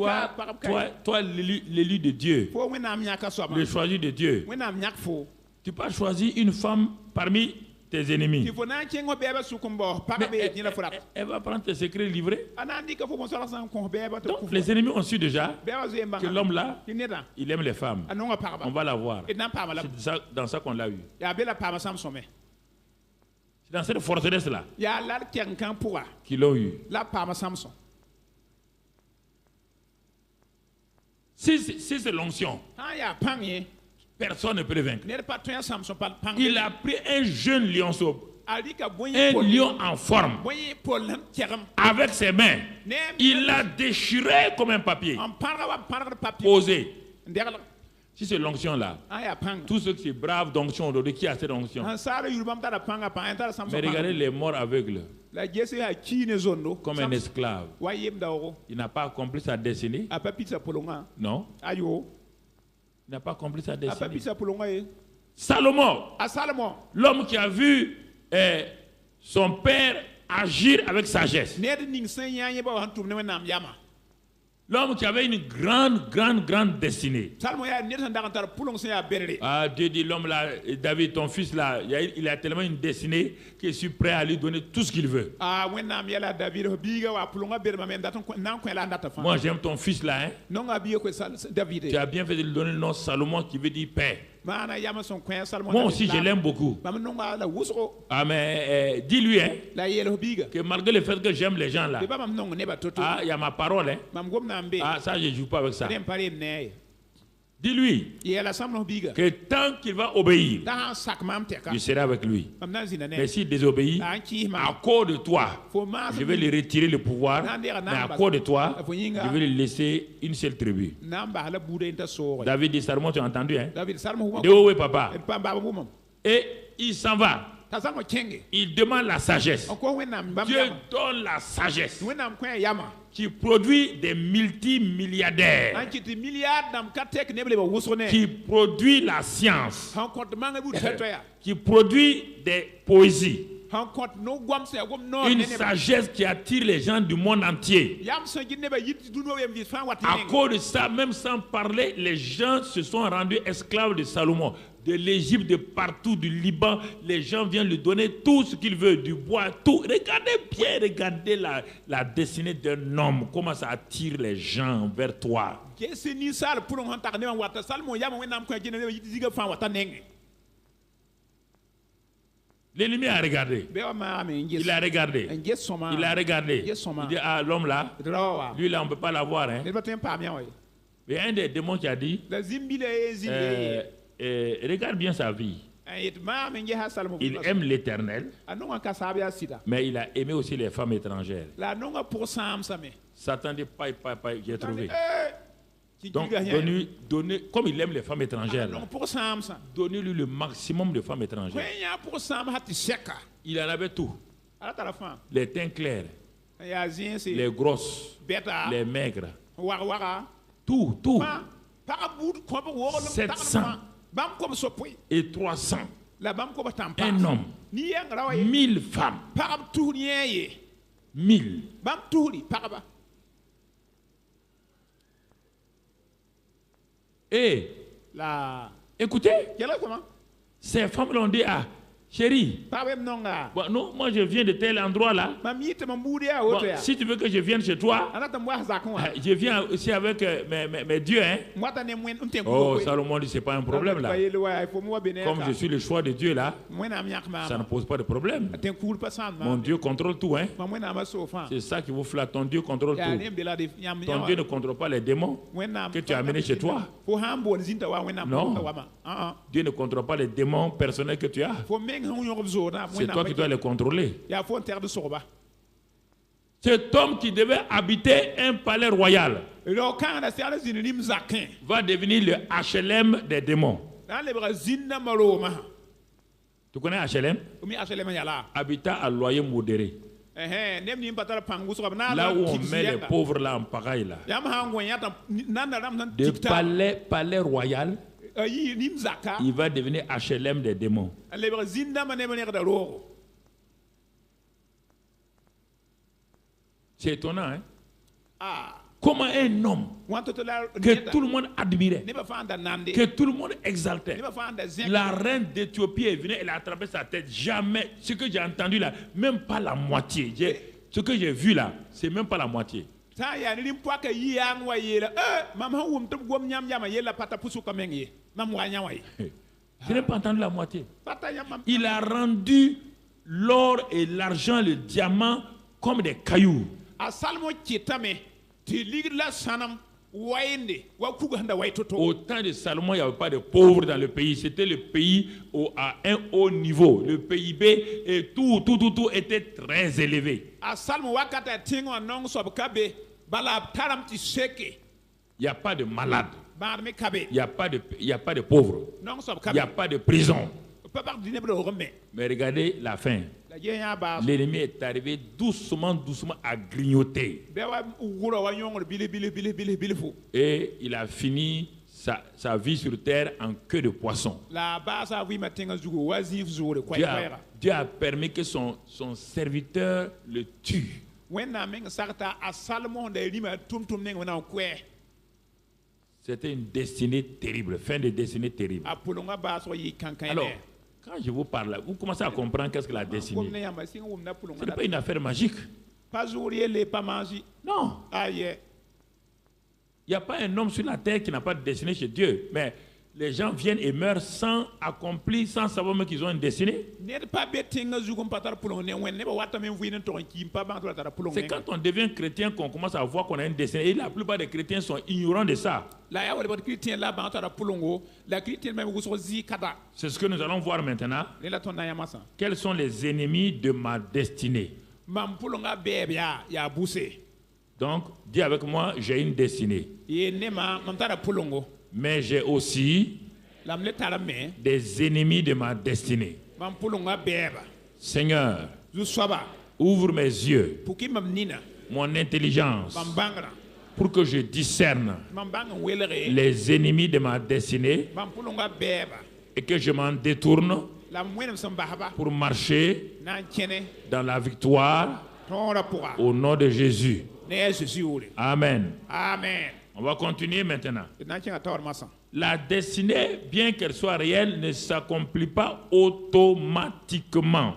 Toi l'élu de Dieu, fo wena am nyaka so ba le choisi de Dieu, wena am nyak fo tu peux choisir une femme parmi tes ennemis. ti fo na kengo be ba sukumbo pa Mais be ni la fura elle va prendre tes secrets livrés. anandi ka fo mo sala san ko be ba to Donc les ennemis ont su déjà be ba zo que l'homme là, ki neta il aime les femmes. anonga pa On ba va la voir. et nan pa ma la C'est dans ça qu'on l'a eu. ya be la pa ma Samson me C'est dans cette forteresse-là ya la ken kan pour qu'ils l'ont eu. la pa ma Samson Si c'est l'onction, ha ya panye personne ne peut le vaincre. ne pas ton Samson pa pang Il a pris un jeune lionceau, ali ka boyi un pol lion en forme, boyi pol nan keram avec ses mains. ne Il l'a déchiré comme un papier, en parle papier posé. ndegala Si c'est l'onction là, ha ya pang tous ceux qui bravent d'onction aujourd'hui, qui a cette onction? han sara yulbam ta da panga pa en ta Samson Mais regardez les morts aveugles, la jesse ha kine zondo comme un esclave. wa yem dawo Il n'a pas accompli sa destinée. a pa pizza polonga Non, ayo il n'a pas accompli sa a pa destinée. pizza polonga ye Salomon, a Salomon l'homme qui a vu son père agir avec sagesse. ne de ning san yanye ba han tum ne nam yama L'homme qui avait une grande destinée. Salomon ya ne tan da kan polong san ya berre Ah, Dieu dit, l'homme là, David, ton fils là, il a tellement une destinée que je suis prêt à lui donner tout ce qu'il veut. a wenam yala David biga wa polonga berre ma men da ton nan ko la ndata fa Moi, j'aime ton fils là. Hein. non ga biga ko David Tu as bien fait de lui donner le nom Salomon qui veut dire père. mana yama son ko Salomon Moi aussi, je l'aime beaucoup. mam non ga la wusro Ah, mais dis-lui hein, la yelo biga que malgré le fait que j'aime les gens là, de ba mam non ne ba toto ah, il y a ma parole. Hein. mam gom na mbe Ah, ça, je ne joue pas avec ça. dem pare ne Dis-lui yela Salomon biga que tant qu'il va obéir, da han sak mam teka je serai avec lui. mam nan zina ne Mais s'il désobéit, an ki ma à cause de toi, fo ma je vais lui retirer le pouvoir. Mais à cause de toi, je vais lui laisser une seule tribu. namba la bude inta so David dit, Salomon, tu as entendu, hein? David Salomon De où est papa? pa ba bumam Et il s'en va. ta zango kenge Il demande la sagesse. ko wenam bam Dieu yama donne la sagesse wenam ko yama qui produit des multimilliardaires, an kiti milliard nam katek ne ble ba wusone qui produit la science, han kont manga bu teto ya qui produit des poésies, han kont no gwam se gom no une ne sagesse qui attire les gens du monde entier. yam so jinne ba yit duno yem vi fan wati À cause de ça, même sans parler, les gens se sont rendus esclaves de Salomon. De l'Égypte, de partout, du Liban, les gens viennent lui donner tout ce qu'il veut, du bois, tout. Regardez bien, regardez la destinée d'un homme, comment ça attire les gens vers toi. ke se ni sal pour on tak ne wata Salomon yam wenam ko jinne ba yit ziga fan wata nenge L'ennemi a regardé. be wa ma me Il a regardé. nge soma Il a regardé. nge Il soma dit, ah, l'homme là, rawa lui là, on ne peut pas l'avoir. Hein. ne ba tem pa mi wa Mais un des démons qui a dit, da zimbile zimbe regarde bien sa vie. ayet ma me nge hasal mo Il aime l'éternel, anonga ka sabia sida mais il a aimé aussi les femmes étrangères. la nonga pour sam same Satan dit, pas, j'ai trouvé. Qui Donc, comme il aime les femmes étrangères, là, non pour sam sa donnez-lui le maximum de femmes étrangères. kwenya pour sam hati seka Il en avait tout. ala tala fa Les teints clairs, ya zin c'est les grosses, beta les maigres. wara Tout, tout. para bud ko bo wo 700. bam ko so pui Et 300. la bam ko tampa Un homme. ni yang rawa 1000 femmes. para tu ni ye 1000. bam tuuri para Et la écoutez, kela comment ces femmes l'ont dit, ah, chérie, para nonga bon, non, moi je viens de tel endroit là. mam yite mam budi ya Bon, woto ya si tu veux que je vienne chez toi, anata mwa zakon je viens aussi avec mes dieux. Hein. mwata ne mwen unte Oh, Salomon dit, c'est pas un problème là. Comme je suis le choix de Dieu là, ça ne pose pas de problème. Mon Dieu contrôle tout. Hein. C'est ça qui vous flatte. Ton Dieu contrôle tout. Ton Dieu ne contrôle pas les démons que tu as amenés chez toi. Non. Dieu ne contrôle pas les démons personnels que tu as. C'est toi qui dois les contrôler. Cet homme qui devait habiter un palais royal va devenir le HLM des démons. Tu connais HLM? Habitat à loyer modéré. Là où on met les pauvres là en pagaille là. De palais royal, il va devenir HLM des démons. C'est étonnant, hein? Comment un homme que tout le monde admirait, que tout le monde exaltait, la reine d'Éthiopie est venue, elle a attrapé sa tête. Jamais, ce que j'ai entendu là, même pas la moitié. Ce que j'ai vu là, c'est même pas la moitié. Je n'ai pas entendu la moitié. Il a rendu l'or et l'argent, le diamant comme des cailloux. Au temps de Salomon, il n'y avait pas de pauvres dans le pays. C'était le pays à un haut niveau. Le PIB et tout était très élevé. Il n'y a pas de malades. Il n'y a pas de pauvres. Il n'y a pas de prison. Mais regardez la fin. L'ennemi est arrivé doucement à grignoter. Et il a fini sa vie sur terre en queue de poisson. Dieu a permis que son serviteur le tue. C'était une destinée terrible, fin de destinée terrible. Alors, quand je vous parle, vous commencez à comprendre qu'est-ce que la destinée. Ce n'est pas une affaire magique. Non. Il n'y a pas un homme sur la terre qui n'a pas de destinée chez Dieu. Mais les gens viennent et meurent sans accomplir, sans savoir même qu'ils ont une destinée. C'est quand on devient chrétien qu'on commence à voir qu'on a une destinée. Et la plupart des chrétiens sont ignorants de ça. C'est ce que nous allons voir maintenant. Quels sont les ennemis de ma destinée? Donc, dis avec moi, j'ai une destinée. Mais j'ai aussi des ennemis de ma destinée. Seigneur, ouvre mes yeux, mon intelligence, pour que je discerne les ennemis de ma destinée et que je m'en détourne pour marcher dans la victoire au nom de Jésus. Amen. Amen. On va continuer maintenant. La destinée, bien qu'elle soit réelle, ne s'accomplit pas automatiquement.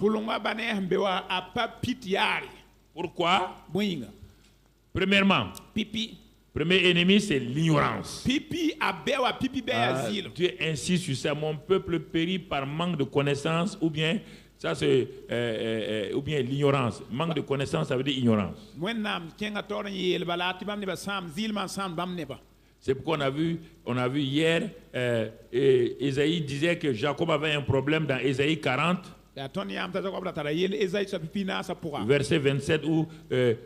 Pourquoi? Premièrement, premier ennemi, c'est l'ignorance. Dieu insiste sur ça. Mon peuple périt par manque de connaissance ou bien Ça, c'est ou bien l'ignorance. Manque de connaissance, ça veut dire ignorance. C'est pourquoi on a vu hier, Ésaïe disait que Jacob avait un problème dans Ésaïe 40. Verset 27 où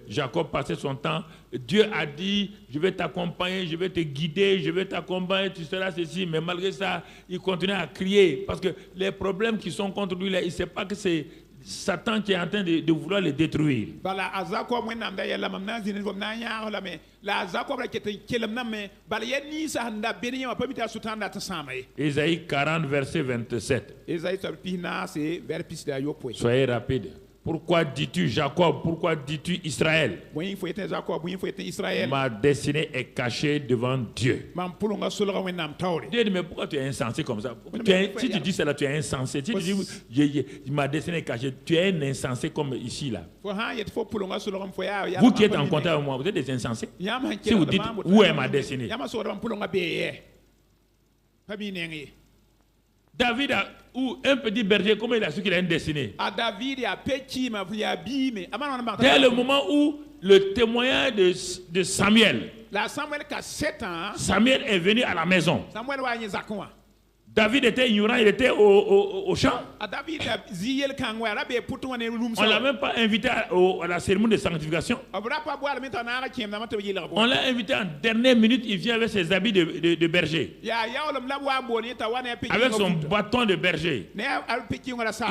Jacob passait son temps. Dieu a dit, je vais t'accompagner, je vais te guider, je vais t'accompagner, tu seras ceci. Mais malgré ça, il continue à crier. Parce que les problèmes qui sont contre lui, là, il ne sait pas que c'est Satan qui est en train de vouloir les détruire. Ésaïe 40, verset 27. Soyez rapide. Pourquoi dis-tu Jacob? Pourquoi dis-tu Israël? Ma destinée est cachée devant Dieu. Dieu dit, mais pourquoi tu es insensé comme ça? Si tu dis cela, tu es insensé. Si tu dis, ma destinée est cachée, tu es un insensé comme ici, là. Vous qui êtes en contact avec moi, vous êtes des insensés. Si vous dites, où est ma destinée? David ou un petit berger, comment il a su qu'il a une destinée? Dès le moment où le témoignage de Samuel, Samuel est venu à la maison. David était ignorant, il était au champ. On ne l'a même pas invité à la cérémonie de sanctification. On l'a invité en dernière minute, il vient avec ses habits de berger. Avec son bâton de berger.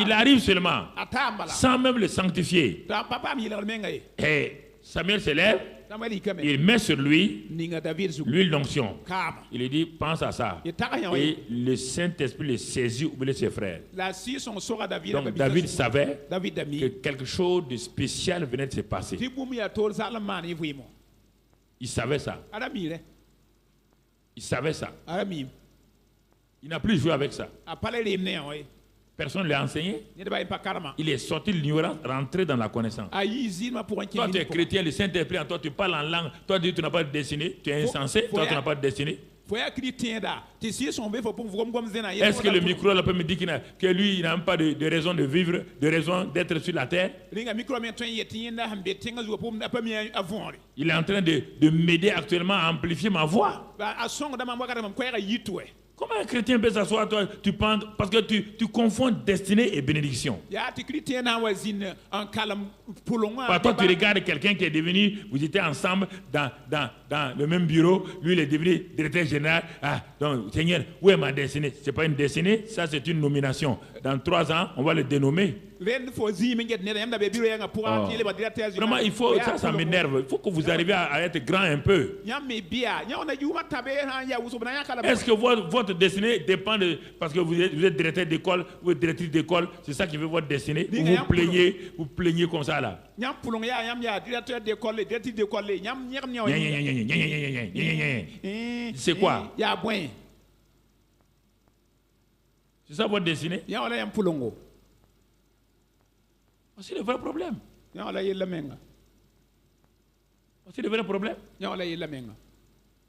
Il arrive seulement, sans même le sanctifier. Et Samuel se lève. Il met sur lui l'huile d'onction. Il lui dit, pense à ça. Et le Saint-Esprit le saisit ou de ses frères. Donc David savait que quelque chose de spécial venait de se passer. Il savait ça. Il savait ça. Il n'a plus joué avec ça. Personne ne l'a enseigné. Il est sorti de l'ignorance, rentré dans la connaissance. Toi, tu es chrétien, le Saint-Esprit en toi, tu parles en langue. Toi, tu n'as pas de destinée. Tu es insensé. Toi, tu n'as pas de destinée. Est-ce que le micro là peut me dire que lui, il n'a même pas de raison de vivre, de raison d'être sur la terre? Il est en train de m'aider actuellement à amplifier ma voix. Comment un chrétien peut s'asseoir, toi, tu penses, parce que tu confonds destinée et bénédiction. Par toi, tu regardes quelqu'un qui est devenu, vous étiez ensemble dans le même bureau, lui, il est devenu directeur général. Ah, donc, Seigneur, où est ma destinée? Ce n'est pas une destinée, ça, c'est une nomination. Dans 3 ans, on va le dénommer. Vraiment, il faut, ça m'énerve. Il faut que vous arriviez à être grand un peu. Est-ce que votre destinée dépend de... Parce que vous êtes directeur d'école, vous êtes directrice d'école, c'est ça qui veut votre destinée? Vous plaignez comme ça là. C'est quoi? C'est ça votre destinée? C'est le vrai problème. C'est le vrai problème.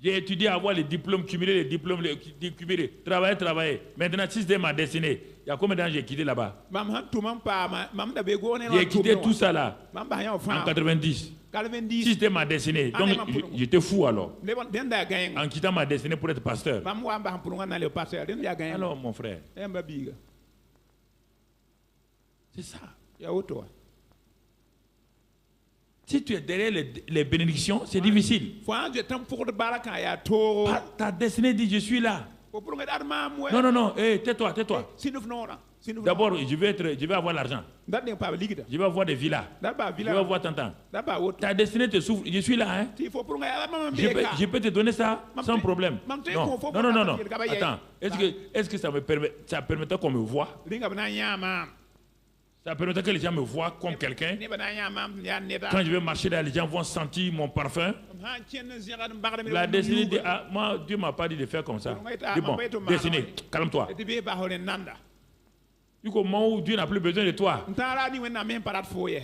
J'ai étudié à avoir les diplômes cumulés, cumulés. Travailler. Maintenant, si c'était ma destinée, il y a combien de temps j'ai quitté là-bas? J'ai quitté tout ça là en 90. Si c'était ma destinée, donc j'étais fou alors. En quittant ma destinée pour être pasteur. Alors mon frère, c'est ça. Si tu es derrière les bénédictions, c'est difficile. Ta destinée dit, je suis là. Non, tais-toi. D'abord, je vais avoir l'argent. Je vais avoir des villas. Je vais avoir Tantan. Ta destinée te souffre. Je suis là. Hein? Je peux te donner ça sans problème. Non. Attends. Est-ce que ça permettrait qu'on me voie? Ça permettrait que les gens me voient comme quelqu'un. Quand je vais marcher là, les gens vont sentir mon parfum. La destinée dit, ah, moi, Dieu ne m'a pas dit de faire comme ça. Dis bon, destinée, calme-toi. Du coup, au moment où Dieu n'a plus besoin de toi, tu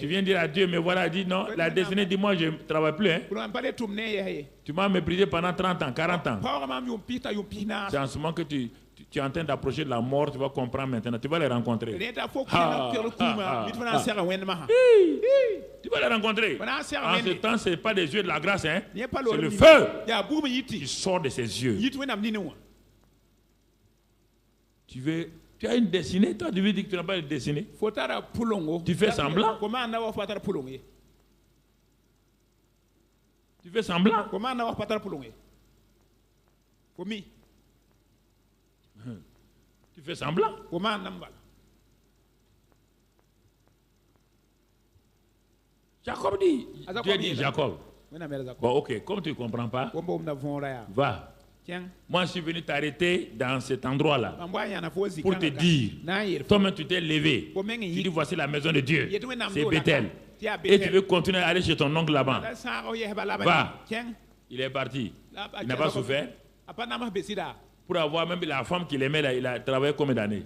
viens dire à Dieu, mais voilà, dit non, la destinée dit, moi, je ne travaille plus. Hein. Tu m'as méprisé pendant 30 ans, 40 ans. C'est en ce moment que tu es en train d'approcher de la mort, tu vas comprendre maintenant. Tu vas les rencontrer. Tu vas les rencontrer. En ce temps, ce n'est pas des yeux de la grâce, hein? C'est le feu qui sort de ses yeux. Tu as une destinée, toi tu veux dire que tu n'as pas de destinée. Tu fais semblant. Tu fais semblant. Tu fais semblant. Jacob dit. Dieu dit Jacob. Bon, ok, comme tu ne comprends pas, va. Moi, je suis venu t'arrêter dans cet endroit-là pour te dire, toi-même tu t'es levé. Tu dis, voici la maison de Dieu. C'est Bethel. Et tu veux continuer à aller chez ton oncle là-bas. Va. Il est parti. Il n'a pas souffert. Pour avoir même la femme qu'il aimait, là, il a travaillé combien d'années?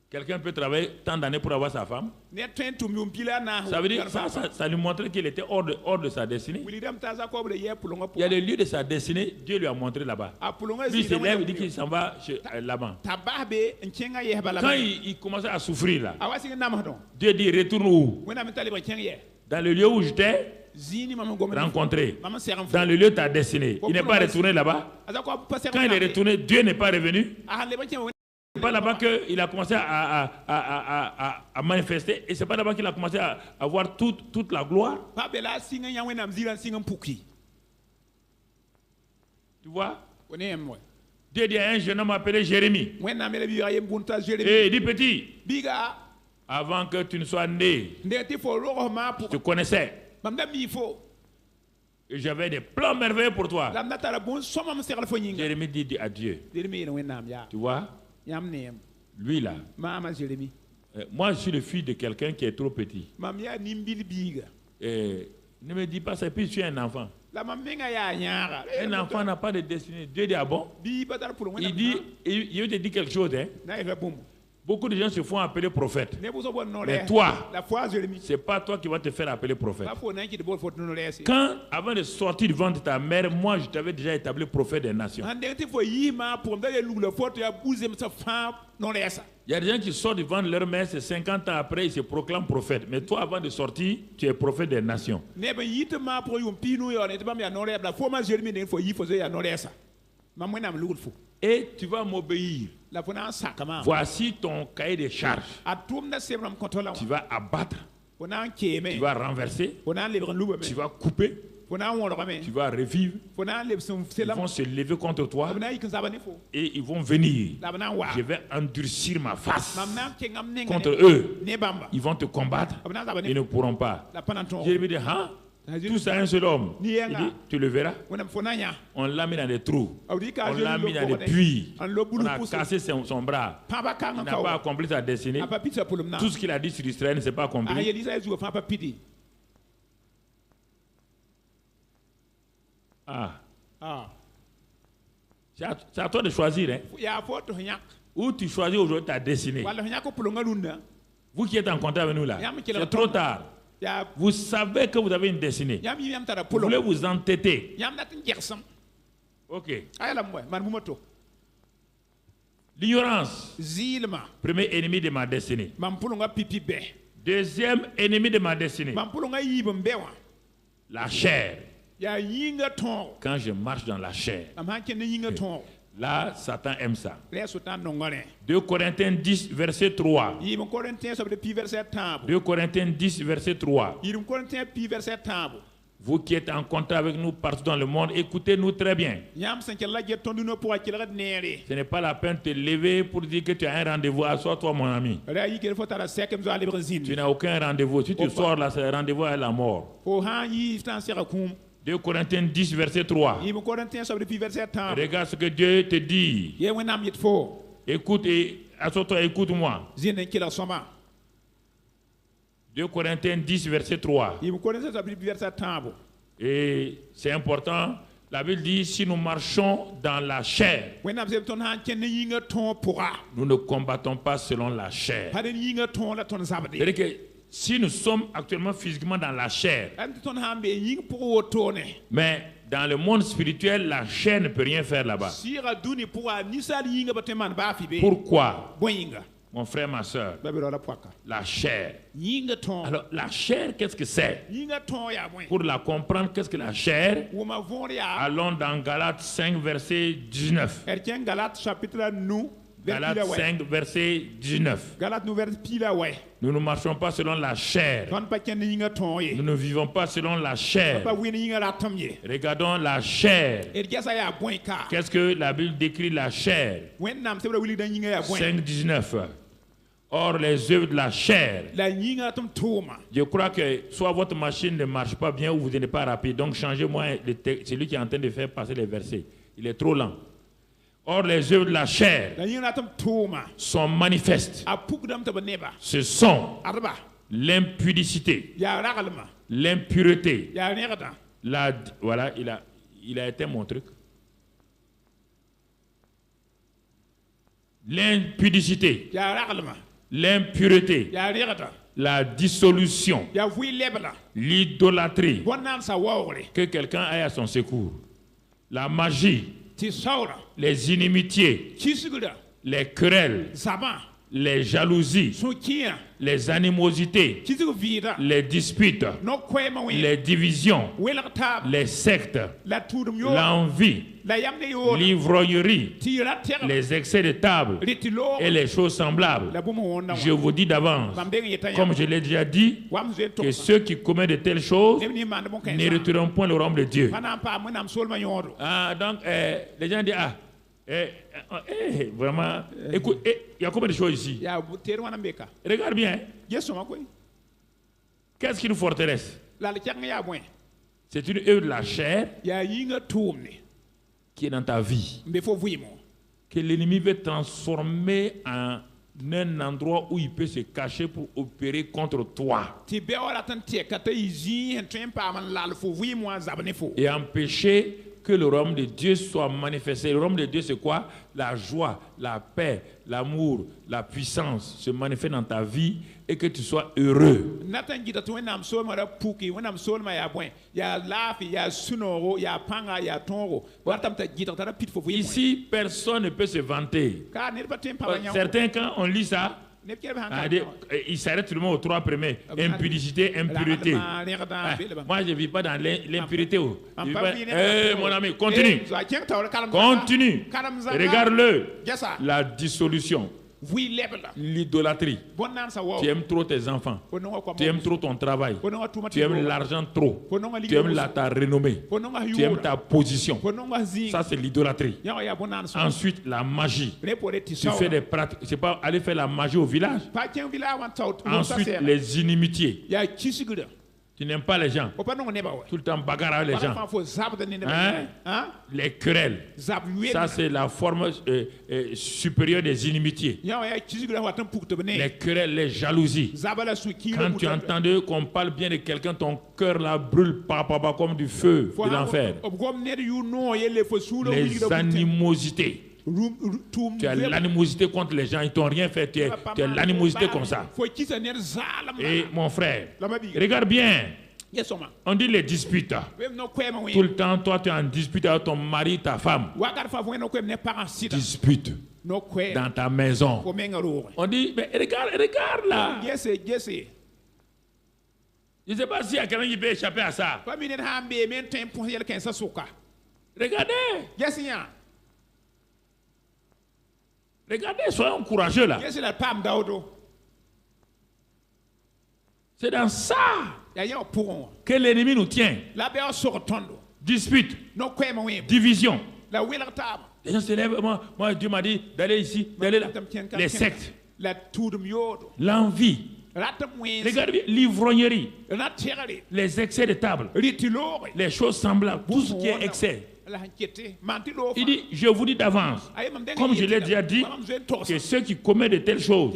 Quelqu'un peut travailler tant d'années pour avoir sa femme? Ça veut dire, ça lui montrait qu'il était hors de sa destinée. Il y a le lieu de sa destinée, Dieu lui a montré là-bas. Lui, il se lève, il dit qu'il s'en va chez Laban. Quand il commençait à souffrir là, Dieu dit, retourne où? Dans le lieu où je t'ai rencontré, dans le lieu de ta destinée. Il n'est pas retourné là-bas. Quand il est retourné, Dieu n'est pas revenu. C'est pas là-bas qu'il a commencé à manifester, et c'est pas là-bas qu'il a commencé à avoir toute la gloire. Tu vois? Dieu dit à un jeune homme appelé Jérémie. Et il dit, petit, avant que tu ne sois né, je te connaissais. Et j'avais des plans merveilleux pour toi. Jérémie dit à Dieu. Tu vois? Lui là. Moi je suis le fils de quelqu'un qui est trop petit. Et ne me dis pas ça, puis je suis un enfant. Un enfant n'a pas de destinée. Dieu dit, ah bon? Il dit, il veut te dire quelque chose, hein? Beaucoup de gens se font appeler prophète. Mais toi, c'est pas toi qui vas te faire appeler prophète. Quand, avant de sortir du ventre de ta mère, moi je t'avais déjà établi prophète des nations. Il y a des gens qui sortent du ventre de leur mère, c'est 50 ans après, ils se proclament prophète. Mais toi, avant de sortir, tu es prophète des nations. Et tu vas m'obéir. Voici ton cahier de charges. Tu vas abattre, tu vas renverser, tu vas couper, tu vas revivre. Ils vont se lever contre toi et ils vont venir. Je vais endurcir ma face contre eux. Ils vont te combattre, ils ne pourront pas. Je lui dis, hein? Tout ça, un seul homme. Il dit, tu le verras. On l'a mis dans des trous. On l'a mis dans des puits. On a cassé son bras. Il n'a pas accompli sa destinée. Tout ce qu'il a dit sur Israël ne s'est pas accompli. C'est à toi de choisir. Hein? Où tu choisis aujourd'hui ta destinée. Vous qui êtes en contact avec nous là, c'est trop tard. Vous savez que vous avez une destinée. Vous voulez vous entêter. Ok. L'ignorance. Premier ennemi de ma destinée. Deuxième ennemi de ma destinée. La chair. Quand je marche dans la chair. Là, Satan aime ça. 2 Corinthiens 10, verset 3. 2 Corinthiens 10, verset 3. Vous qui êtes en contact avec nous partout dans le monde, écoutez-nous très bien. Ce n'est pas la peine de te lever pour dire que tu as un rendez-vous. Assois-toi, mon ami. Tu n'as aucun rendez-vous. Si tu sors là, c'est un rendez-vous à la mort. 2 Corinthiens 10, verset 3. Regarde ce que Dieu te dit. Écoute et assois-toi, écoute-moi. 2 Corinthiens 10, verset 3. Et c'est important. La Bible dit, si nous marchons dans la chair, nous ne combattons pas selon la chair. C'est-à-dire que si nous sommes actuellement physiquement dans la chair, mais dans le monde spirituel, la chair ne peut rien faire là-bas. Pourquoi? Mon frère, ma soeur, la chair. Alors, la chair, qu'est-ce que c'est? Pour la comprendre, qu'est-ce que la chair? Allons dans Galates 5, verset 19. Galates 5, verset 19. Nous ne marchons pas selon la chair. Nous ne vivons pas selon la chair. Regardons la chair. Qu'est-ce que la Bible décrit la chair? 5, 19. Or, les œuvres de la chair. Je crois que soit votre machine ne marche pas bien ou vous n'êtes pas rapide. Donc, changez-moi celui qui est en train de faire passer les versets. Il est trop lent. Or, les œuvres de la chair sont manifestes. Ce sont l'impudicité, l'impureté. Voilà, il a éteint mon truc. L'impudicité, l'impureté, la dissolution, l'idolâtrie. Que quelqu'un aille à son secours. La magie, les inimitiés, les querelles, les jalousies, les animosités, les disputes, les divisions, les sectes, l'envie, l'ivrognerie, les excès de table et les choses semblables. Je vous dis d'avance, comme je l'ai déjà dit, que ceux qui commettent de telles choses n'hériteront point le royaume de Dieu. Ah, donc, les gens disent, vraiment, écoute, il y a combien de choses ici? Regarde bien. Qu'est-ce qui nous forteresse? C'est une œuvre de la chair qui est dans ta vie, que l'ennemi veut transformer en un endroit où il peut se cacher pour opérer contre toi et empêcher que le royaume de Dieu soit manifesté. Le royaume de Dieu, c'est quoi? La joie, la paix, l'amour, la puissance se manifestent dans ta vie et que tu sois heureux. Ici, personne ne peut se vanter. Certains, quand on lit ça, il s'arrête tout le monde aux trois premiers. Impudicité, impureté. Moi, je ne vis pas dans l'impurité. Mon ami, continue. Continue. Regarde-le. La dissolution. L'idolâtrie. Tu aimes trop tes enfants. Tu aimes trop ton travail. Tu aimes l'argent trop. Tu aimes ta renommée. Tu aimes ta position. Ça, c'est l'idolâtrie. Ensuite, la magie. Tu fais des pratiques. C'est pas aller faire la magie au village. Ensuite, les inimitiés. Tu n'aimes pas les gens. Tout le temps bagarre avec les gens. Les querelles. Ça, c'est la forme supérieure des inimitiés. Les querelles, les jalousies. Quand tu entends qu'on parle bien de quelqu'un, ton cœur là brûle comme du feu de l'enfer. Les animosités. Tu as l'animosité contre les gens, ils t'ont rien fait, tu as l'animosité comme ça. Et mon frère, regarde bien. On dit les disputes. Tout le temps, toi tu es en dispute avec ton mari, ta femme. Dispute dans ta maison. On dit, mais regarde là. Je ne sais pas s'il y a quelqu'un qui peut échapper à ça. Regardez. Regardez, soyons courageux là. C'est dans ça que l'ennemi nous tient. Dispute, division. Les gens se lèvent. Moi, Dieu m'a dit d'aller ici, d'aller là. Les sectes, l'envie. Regardez bien, l'ivrognerie, les excès de table, les choses semblables, tout ce qui est excès. Il dit, je vous dis d'avance, comme je l'ai déjà dit, que ceux qui commettent de telles choses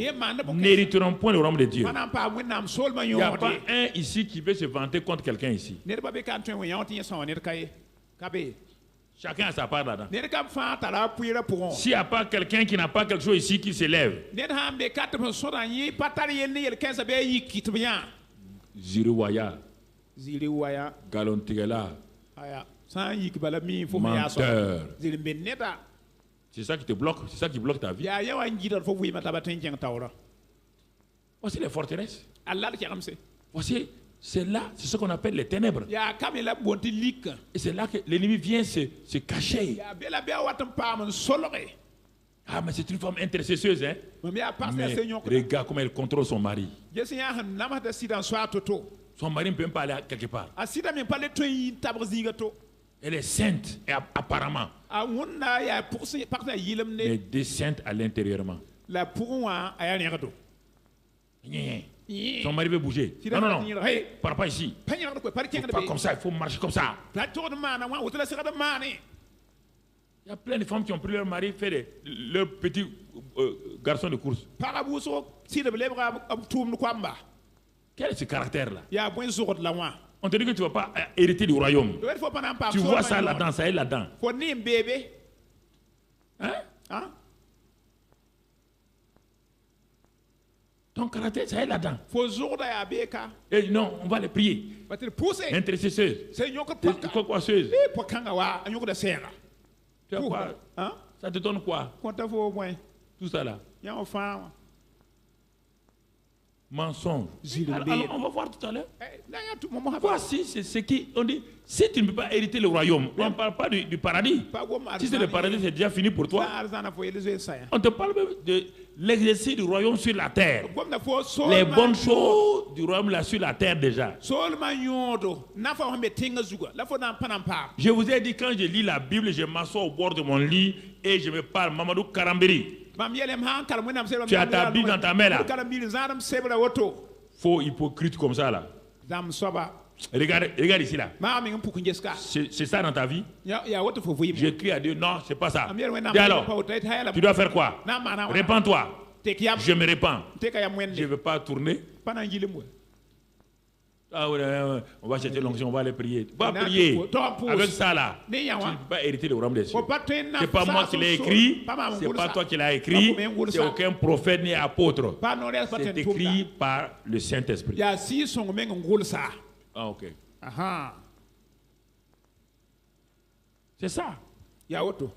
n'hériteront point le royaume de Dieu. Il n'y a pas un ici qui veut se vanter contre quelqu'un ici. Chacun a sa part là-dedans. ned kam fãa tara pʋɩɩrã pʋgẽ S'il n'y a pas quelqu'un qui n'a pas quelque chose ici qui s'élève, ned sãn be ka tɩ b sõda yẽ pa tar yell ne yel-kãensã bɩ a yiki tɩ b yã Ziriwaya, zɩɩre waya Galontigela, aya sã n yik bala mi fo me yaa sõa menteur. zɩr n be neda C'est ça qui te bloque, c'est ça qui bloque ta vie. yaa ya wa n gɩdr fo vɩɩmã t'a ba tõe n kẽng taoorã Voici les forteresses. a lad kɛgemse Voici, c'est là, c'est ce qu'on appelle les ténèbres. yaa kam ye la b boond tɩ likã Et c'est là que l'ennemi vient se cacher. yaa be la bɩ a wat n paam n solge Ah, mais c'est une femme intercesseuse, hein. mam yaa pas Mais se yõkda regarde comment elle contrôle son mari. ges yã sẽn namsda sɩda n soa to-to Son mari ne peut même pas aller quelque part. a sɩda me pa le tõe n yɩ n tabg zĩiga to Elle est sainte, et apparemment, a wẽnna yaa pʋgsẽ pagsã yɩlem ne mais désainte à l'intérieurement. la pʋgẽ wã a yaa rẽgdo Son mari veut bouger. Non, non, non. Pars pas ici. pa yẽgd koe pa d kẽngd Pas be comme ça, il faut marcher comme ça. la togd n maana wã woto la segd n maane Il y a plein de femmes qui ont pris leur mari, fait leur petit garçon de course. pagã wʋsg sɩd b lebga b tʋʋmd koamba Quel est ce caractère-là? yaa bõe zogd la wã On te dit que tu ne vas pas hériter du royaume. wed fo pa na n paam Tu vois ça là-dedans, ça est là-dedans. fo ne n beebe Hein? Ton caractère, ça est là-dedans. fo zogda yaa beeka Et non, on va les prier. pa tɩ d pʋʋse Intercesseuse. sẽn yõkd paka Coquasseuse. pʋ-kãngã wa a yõkda sɛɛga Tu as quoi? Ça te donne quoi? kõta fo bõe Tout ça là. yã wã fãa wã Mensonge. Zilbé. Alors, on va voir tout à l'heure. la yã tʋ mom Voici, c'est ce qui. On dit, si tu ne peux pas hériter le royaume, on ne parle pas du paradis. pa gom Si c'est le paradis, c'est déjà fini pour toi. arzãna fo yel zoe sã On te parle même de l'exercice du royaume sur la terre. gomda fo Les bonnes choses du royaume là sur la terre déjà. soolmã yõodo nafa fãn be tẽngã zugã la fo na n pa na n paam Je vous ai dit, quand je lis la Bible, je m'assois au bord de mon lit et je me parle. Mamadou Karambiri. mam yɛlem sãn karem wẽnnaam sebra Tu as ta Bible dans ta main, là. karem-biir zãadem sebra woto Faux hypocrite comme ça là. dãmb soaba Regarde ici là. maa meng n pʋk n geska C'est ça dans ta vie? yaa woto fo vɩɩm Je crie à Dieu, non, c'est pas ça. mam yel wẽnnaam Dis alors, pa woto ha yɛla tu dois faire quoi? na n maana wã Répands-toi. tek yam Je me répands. teka yam Je ne wẽnde veux pas tourner. pa na n yɩlem wa Ah ouais, on va chercher l'onction, on va aller prier. Va Non, prier. toi, pousse. Avec ça là, Ne tu ya ne wa. peux pas hériter le royaume des cieux. fo pa tõe n na C'est pas moi qui l'ai écrit, c'est pas toi qui l'as écrit, c'est aucun prophète ni apôtre. pa noor yaa pa C'est tõe n écrit tʋmda par le Saint-Esprit. yaa sɩɩ sõng meng n gʋlsa Ah ok. aha C'est ça. yaa woto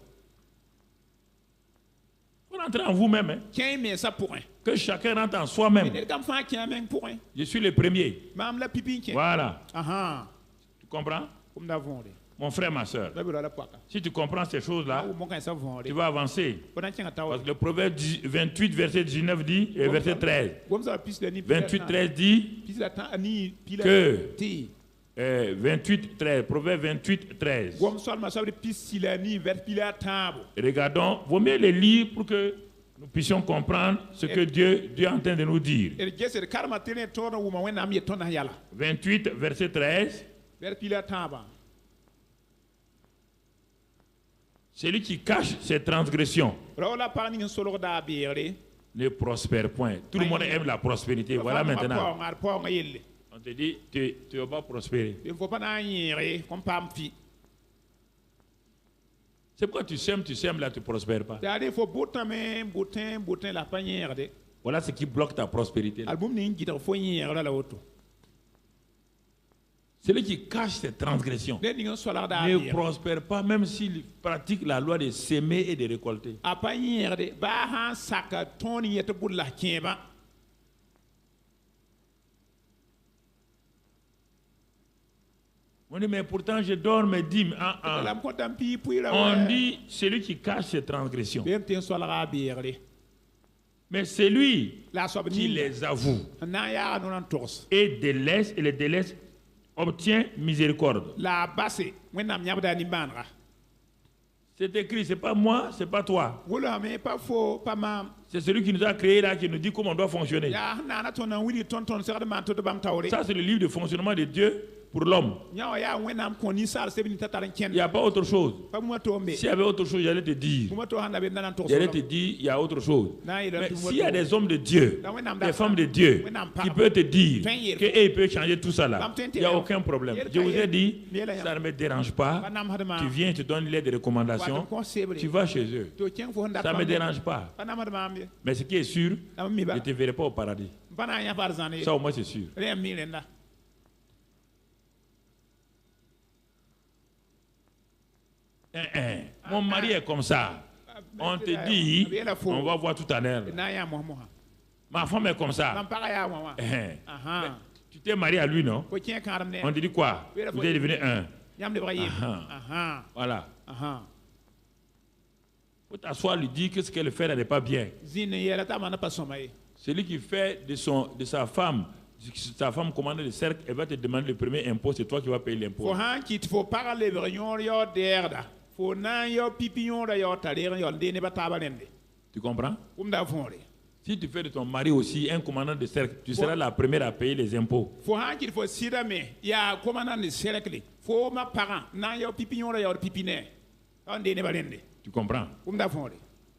Faut rentrer en vous-même. Hein. kẽ mensã pʋgẽ Que chacun rentre en soi-même. ned kam fãa kẽ meng pʋgẽ Je suis le premier. maam la pipi n kẽ Voilà. aha Tu comprends? kom da võore Mon frère, ma soeur. la be ra la pʋaka Si tu comprends ces a choses-là, wʋm kãensã tu võore vas avancer. fo na n kẽngã Parce taoor que le proverbe 28, verset 19 dit, et verset 13. gomsã pis la ni 28, 13 dit pis la tã a nii pila que tɩ 28, 13. Proverbe 28, 13. gom soalmã soabd pis sila nii vɛrs pila a tãabo Regardons, vaut mieux les lire pour que nous puissions comprendre ce que Dieu est en train de nous dire. d gesd karemã tɩ ne tõod n wʋma wẽnnaam yet tõnd sẽn yala 28, verset 13. vɛrs pila a tãabã Celui qui cache ses transgressions rao la pag ning n solgda a beegre ne prospère point. Tout le monde aime la prospérité. Voilà maintenant. d paoongã yelle On te dit, tu ne vas pas prospérer. n fo pa na n yẽege kõn paam pi C'est pourquoi tu sèmes, là, tu ne prospères pas. yaa de fo bʋtame bʋtẽ la pa yẽegde Voilà ce qui bloque ta prospérité. Là. al bũmb ning n gɩdg fo yẽegra la woto Celui qui cache ses transgressions ned ning n solgda a ne beeg prospère pas, même s'il pratique la loi de s'aimer et de récolter. a pa yẽegde baa sãn saka tõog n yet bʋd la kẽebã On dit, mais pourtant je dors mes dîmes. la m kõta n pii pʋɩɩra On dit, celui qui cache ses transgressions. bee m tɩ n solga a beegre Mais c'est lui la a soab qui ninga les avoue n na n yaaga noor n togs et délaisse, et les délaisse, obtient miséricorde. la a base wẽnnaam yãbda a nimbãanega C'est écrit, c'est pas moi, c'est pas toi. wʋlgame pa fo pa maam C'est celui qui nous a créés là, qui nous dit comment on doit fonctionner. yaa sẽn naana tõnd n wilg tõnd segd maan tɩ d bãmb taoore Ça, c'est le livre de fonctionnement de Dieu pour l'homme. Il n'y a pas autre chose. S'il y avait autre chose, j'allais te dire. J'allais te dire, il y a autre chose. Mais s'il y a des hommes de Dieu, des femmes de Dieu, qui peuvent te dire qu'ils peuvent changer tout ça là, il n'y a aucun problème. Je vous ai dit, ça ne me dérange pas. Tu viens, tu donnes une lettre de recommandation, tu vas chez eux. Ça ne me dérange pas. Mais ce qui est sûr, je ne te verrai pas au paradis. Ça au moins c'est sûr. Mon mari est comme ça. On te dit, on va voir tout à l'heure. Ma femme est comme ça. Tu t'es marié à lui, non? On te dit quoi? Vous êtes devenu un. Voilà. Faut t'asseoir, lui dire que ce qu'elle fait n'est pas bien. Celui qui fait de sa femme commande le cercle, elle va te demander le premier impôt, c'est toi qui vas payer l'impôt. Tu comprends? Si tu fais de ton mari aussi un commandant de cercle, tu seras la première à payer les impôts. Tu comprends?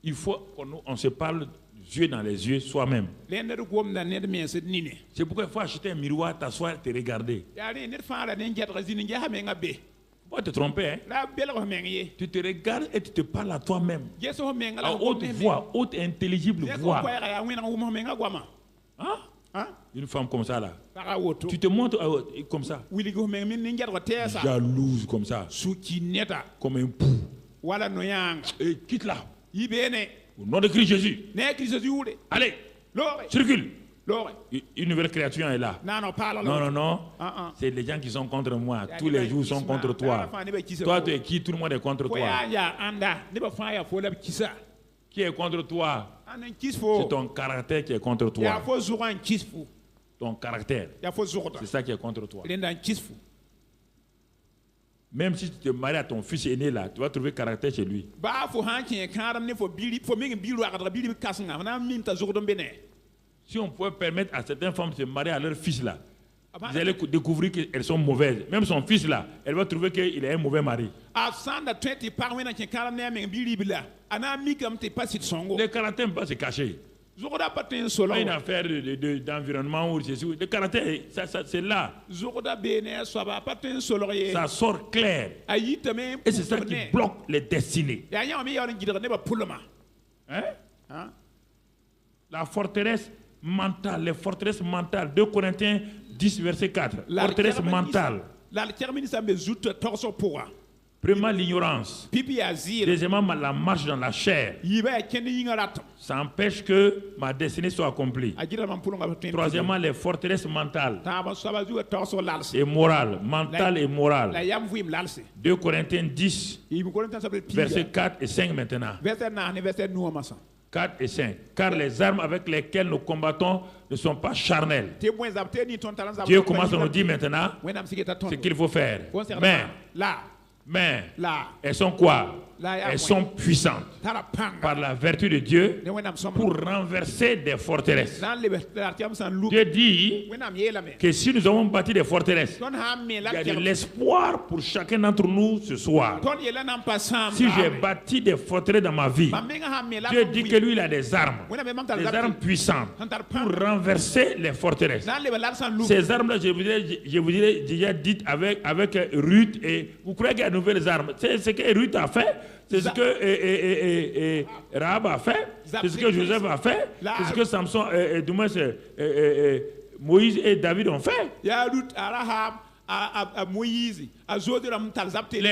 Il faut qu'on se parle yeux dans les yeux soi-même. C'est pourquoi il faut acheter un miroir, t'asseoir, te regarder. Faut pas te tromper, hein? Tu te regardes et tu te parles à toi-même. À haute voix, haute intelligible voix. Hein? Une femme comme ça là. Tu te montres comme ça. Jalouse comme ça. Comme un pou. Et quitte là. Au nom de Christ Jésus. Allez, circule. Une nouvelle créature est là. Non. C'est les gens qui sont contre moi. Tous les jours sont contre toi. Toi, tu es qui? Tout le monde est contre toi. Qui est contre toi? C'est ton caractère qui est contre toi. Ton caractère. C'est ça qui est contre toi. Même si tu te maries à ton fils aîné là, tu vas trouver caractère chez lui. Si on pouvait permettre à certaines femmes de se marier à leur fils là, vous allez découvrir qu'elles sont mauvaises. Même son fils là, elle va trouver qu'il est un mauvais mari. Le caractère ne peut pas se cacher. Une affaire d'environnement ou le caractère, c'est là. Ça sort clair. Et c'est ça qui bloque les destinées. Hein? La forteresse mentale, les forteresses mentales. 2 Corinthiens 10, verset 4. Forteresse mentale. Premièrement, l'ignorance. Deuxièmement, la marche dans la chair. Ça empêche que ma destinée soit accomplie. Troisièmement, les forteresses mentales et morales. Mentales et morales. 2 Corinthiens 10, versets 4 et 5 maintenant. 4 et 5. Car les armes avec lesquelles nous combattons ne sont pas charnelles. Dieu commence à nous dire maintenant ce qu'il faut faire. Mais elles sont quoi? Elles sont puissantes par la vertu de Dieu pour renverser des forteresses. Dieu dit que si nous avons bâti des forteresses, il y a de l'espoir pour chacun d'entre nous ce soir. Si j'ai bâti des forteresses dans ma vie, Dieu dit que lui il a des armes puissantes pour renverser les forteresses. Ces armes-là, je vous dirais déjà dites avec Ruth, et vous croyez qu'il y a de nouvelles armes. C'est ce que Ruth a fait. C'est ce que Rahab a fait, c'est ce que Joseph a fait, c'est ce que Samson, Moïse et David ont fait. Les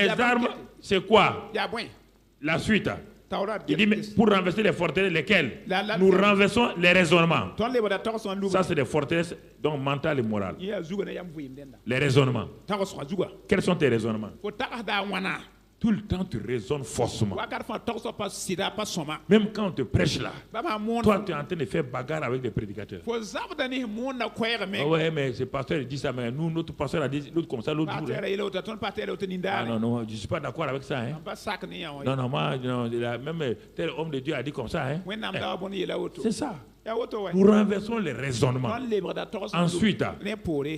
armes, c'est quoi? La suite. Il dit, mais pour renverser les forteresses, lesquelles? Nous renversons les raisonnements. Ça, c'est des forteresses donc mentales et morales. Les raisonnements. Quels sont tes raisonnements? Tout le temps, tu raisonnes faussement. Même quand on te prêche là, toi, tu es en train de faire bagarre avec des prédicateurs. Ouais, mais ce pasteur dit ça, mais nous, notre pasteur a dit l'autre comme ça, l'autre jour. Ah non, je ne suis pas d'accord avec ça. Hein. Non, moi, même tel homme de Dieu a dit comme ça. Hein. C'est ça. Nous renversons les raisonnements. Ensuite,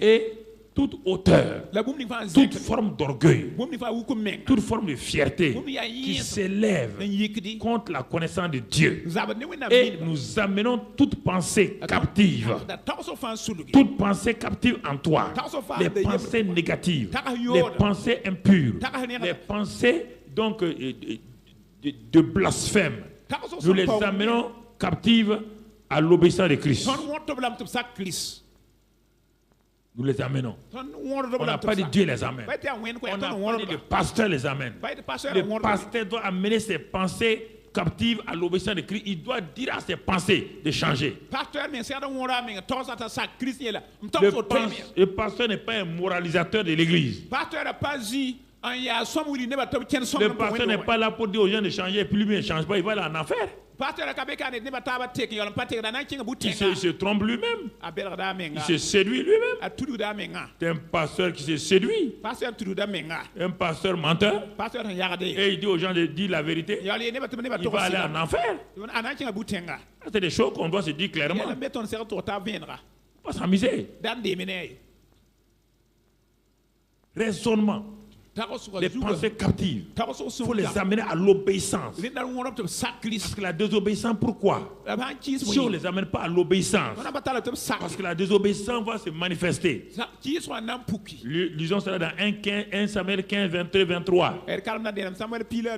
et toute hauteur, La boum ni fa toute zek. forme d'orgueil, Boum ni fa wukum meng. toute forme de fierté Boum ya qui yes. s'élève Den yikdi. contre la connaissance de Dieu. Zabat ne wena Et min. nous amenons toute pensée captive, Da tawso fa sulugi. toute pensée captive en toi, les pensées négatives, les pensées impures, les pensées donc de blasphème. Nous les amenons captives à l'obéissance de Christ. Ton won to blam to sak Christ. Nous les amenons. Ton won to On n'a blam to pas dit sak. Dieu les amène. Ba te wen ko On n'a ton pas won. dit le pasteur les amène. Ba te pasteur Le won. pasteur doit amener ses pensées captives à l'obéissance de Christ. Il doit dire à ses pensées de changer. Pasteur men se da won ra men to sa ta sak Christ yela. Mto so to men. Le pasteur n'est pas un moralisateur de l'église. Pasteur a pas dit un ya som wuli ne ba to ken som. Le pasteur n'est pas là pour dire aux gens de changer et puis lui-même ne change pas. Il va aller en enfer. Pasteur a kabeka ne ba ta ba tek yolam pa tek da na kinga bu Il tek. se trompe lui-même. A ber da men Il nga. se séduit lui-même. A tudu da men nga. C'est un pasteur qui se séduit. Pasteur tudu da men nga. Un pasteur menteur. Pasteur ya ga de. Et il dit aux gens de dire la vérité. Yali ne ba to ne ba Il to. va aller en enfer. Ana kinga bu tenga. C'est des choses qu'on doit se dire clairement. Yala beton se to ta venra. On va s'amuser. Dan de mene. Raisonnement. Les pensées captives. Il faut les amener à l'obéissance. Parce que la désobéissance, pourquoi? Si on ne les amène pas à l'obéissance, parce que la désobéissance va se manifester. Lisons cela dans 1 Samuel 15, 23, 23.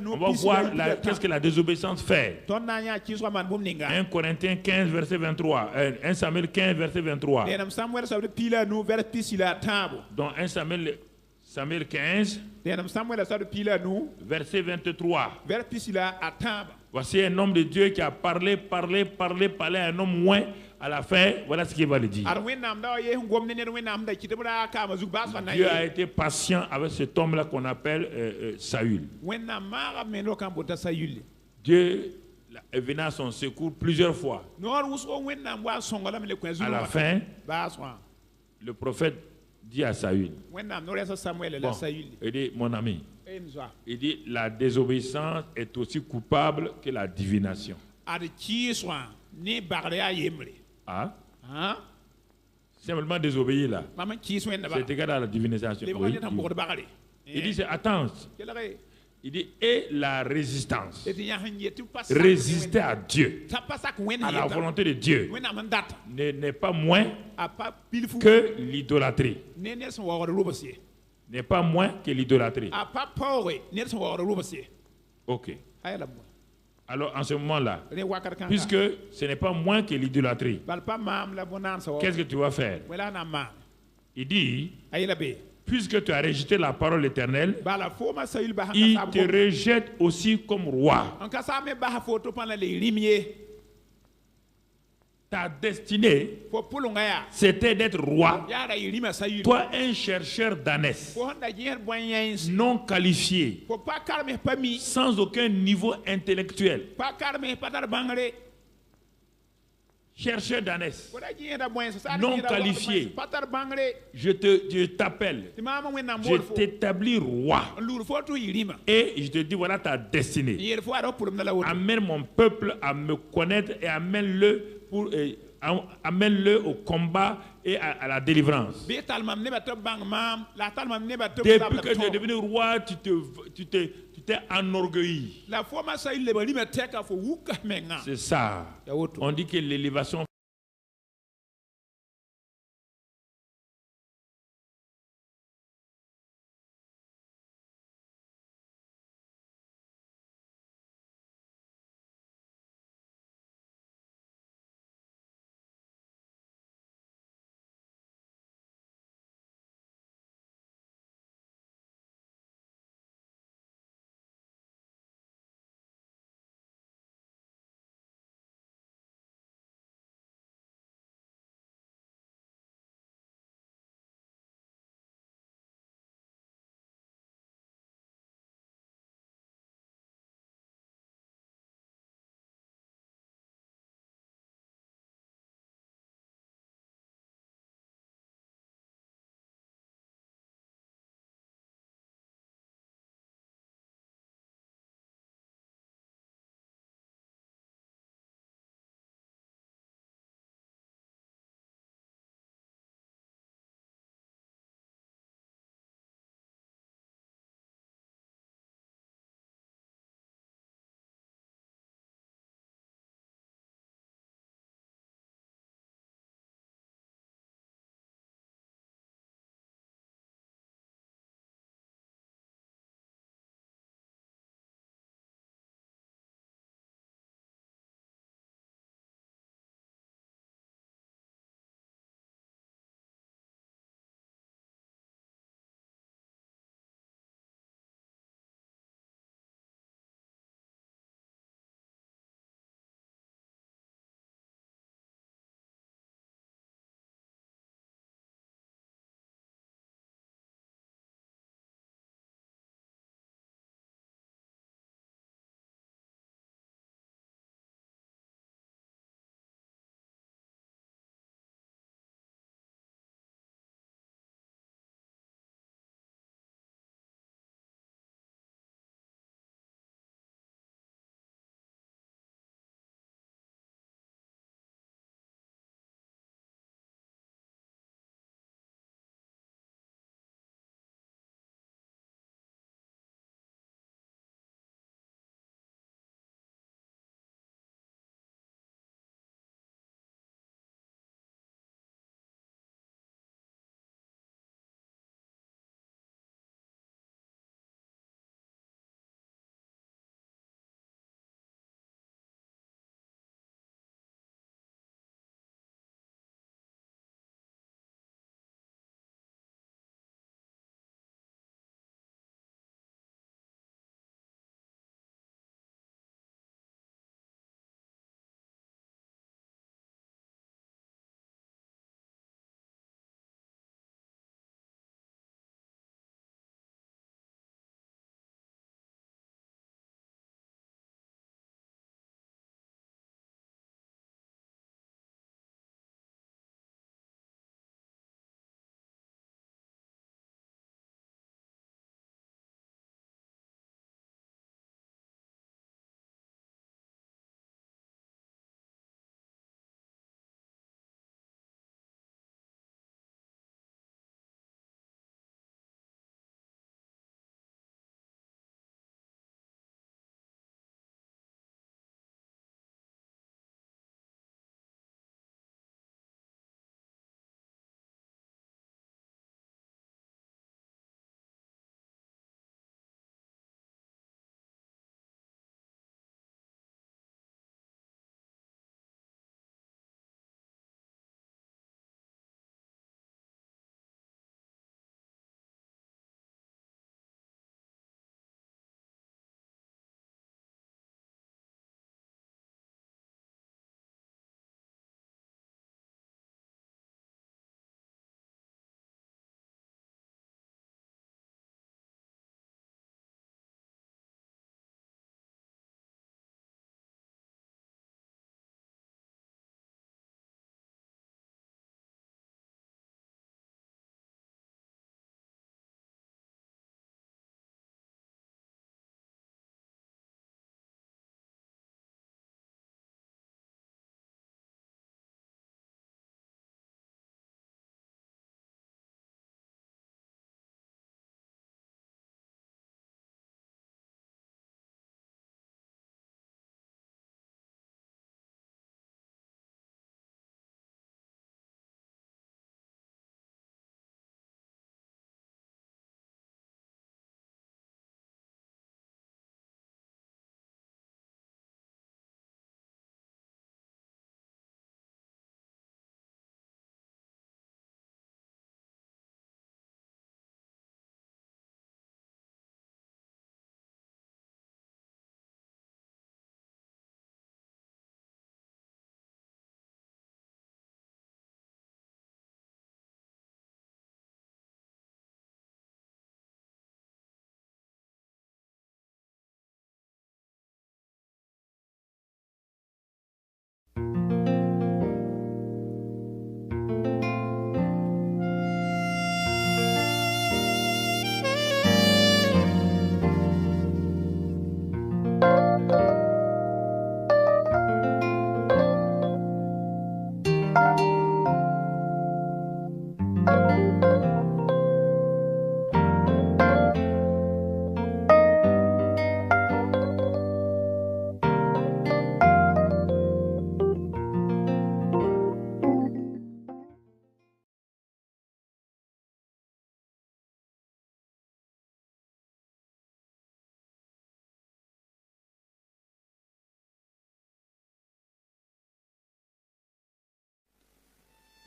On va voir qu'est-ce que la désobéissance fait. 1 Corinthiens 15, verset 23. 1 Samuel 15, verset 23. Donc 1 Samuel 15, verset 23. Voici un homme de Dieu qui a parlé à un homme moins. À la fin, voilà ce qu'il va lui dire. Dieu a été patient avec cet homme-là qu'on appelle Saül. Dieu est venu à son secours plusieurs fois. À la fin, le prophète dit à Saül, bon, il dit, mon ami, il dit, la désobéissance est aussi coupable que la divination. Ah? Simplement désobéir là, c'est égal à la divinisation. Oui. Il dit, attends, il dit, et la résistance. Résister à Dieu, à la volonté de Dieu, n'est pas moins que l'idolâtrie. N'est pas moins que l'idolâtrie. Ok. Alors en ce moment-là, puisque ce n'est pas moins que l'idolâtrie, qu'est-ce que tu vas faire? Il dit, puisque tu as rejeté la parole éternelle, il te rejette aussi comme roi. Ta destinée, c'était d'être roi. Toi, un chercheur d'ânesse, non qualifié, sans aucun niveau intellectuel. Chercheur d'ânesse, non qualifié, je t'appelle, je t'établis roi, et je te dis voilà ta destinée. Amène mon peuple à me connaître et amène-le au combat et à la délivrance. Depuis que tu es devenu roi, tu t'es enorgueilli. C'est ça. On dit que l'élévation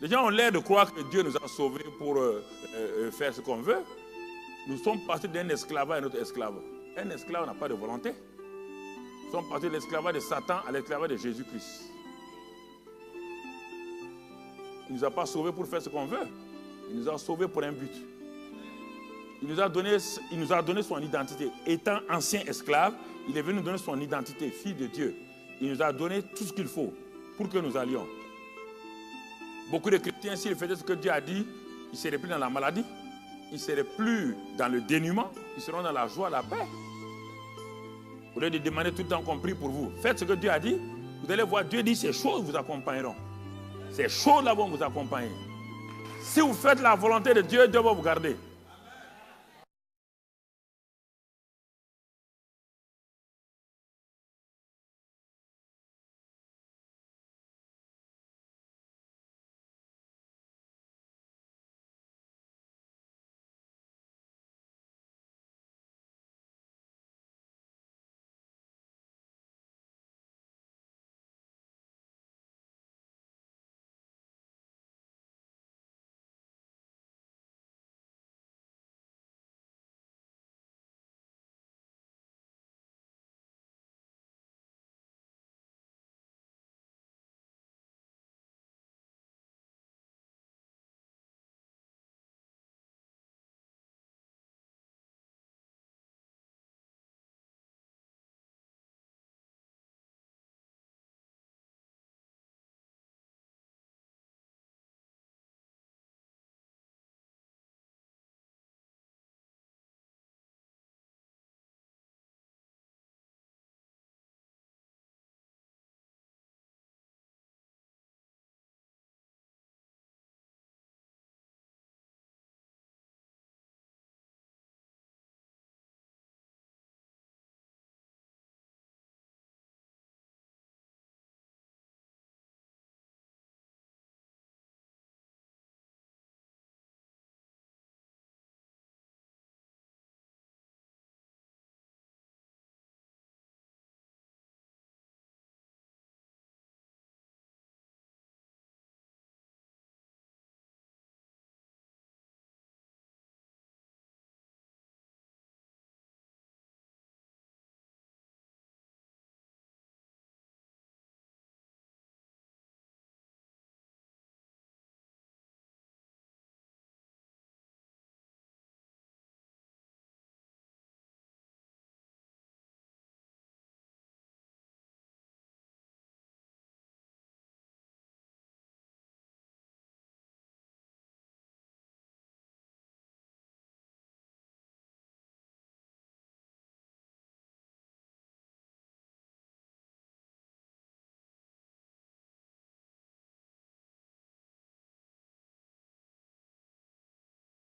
Les gens ont l'air de croire que Dieu nous a sauvés pour faire ce qu'on veut. Nous sommes partis d'un esclavage à un autre esclave. Un esclave n'a pas de volonté. Nous sommes partis de l'esclavage de Satan à l'esclavage de Jésus-Christ. Il ne nous a pas sauvés pour faire ce qu'on veut. Il nous a sauvés pour un but. Il nous a donné son identité. Étant ancien esclave, il est venu nous donner son identité, fils de Dieu. Il nous a donné tout ce qu'il faut pour que nous allions. Beaucoup de chrétiens, s'ils faisaient ce que Dieu a dit, ils ne seraient plus dans la maladie, ils ne seraient plus dans le dénuement, ils seront dans la joie, la paix. Au lieu de demander tout le temps qu'on prie pour vous, faites ce que Dieu a dit, vous allez voir, Dieu dit ces choses vous accompagneront. Ces choses-là vont vous accompagner. Si vous faites la volonté de Dieu, Dieu va vous garder.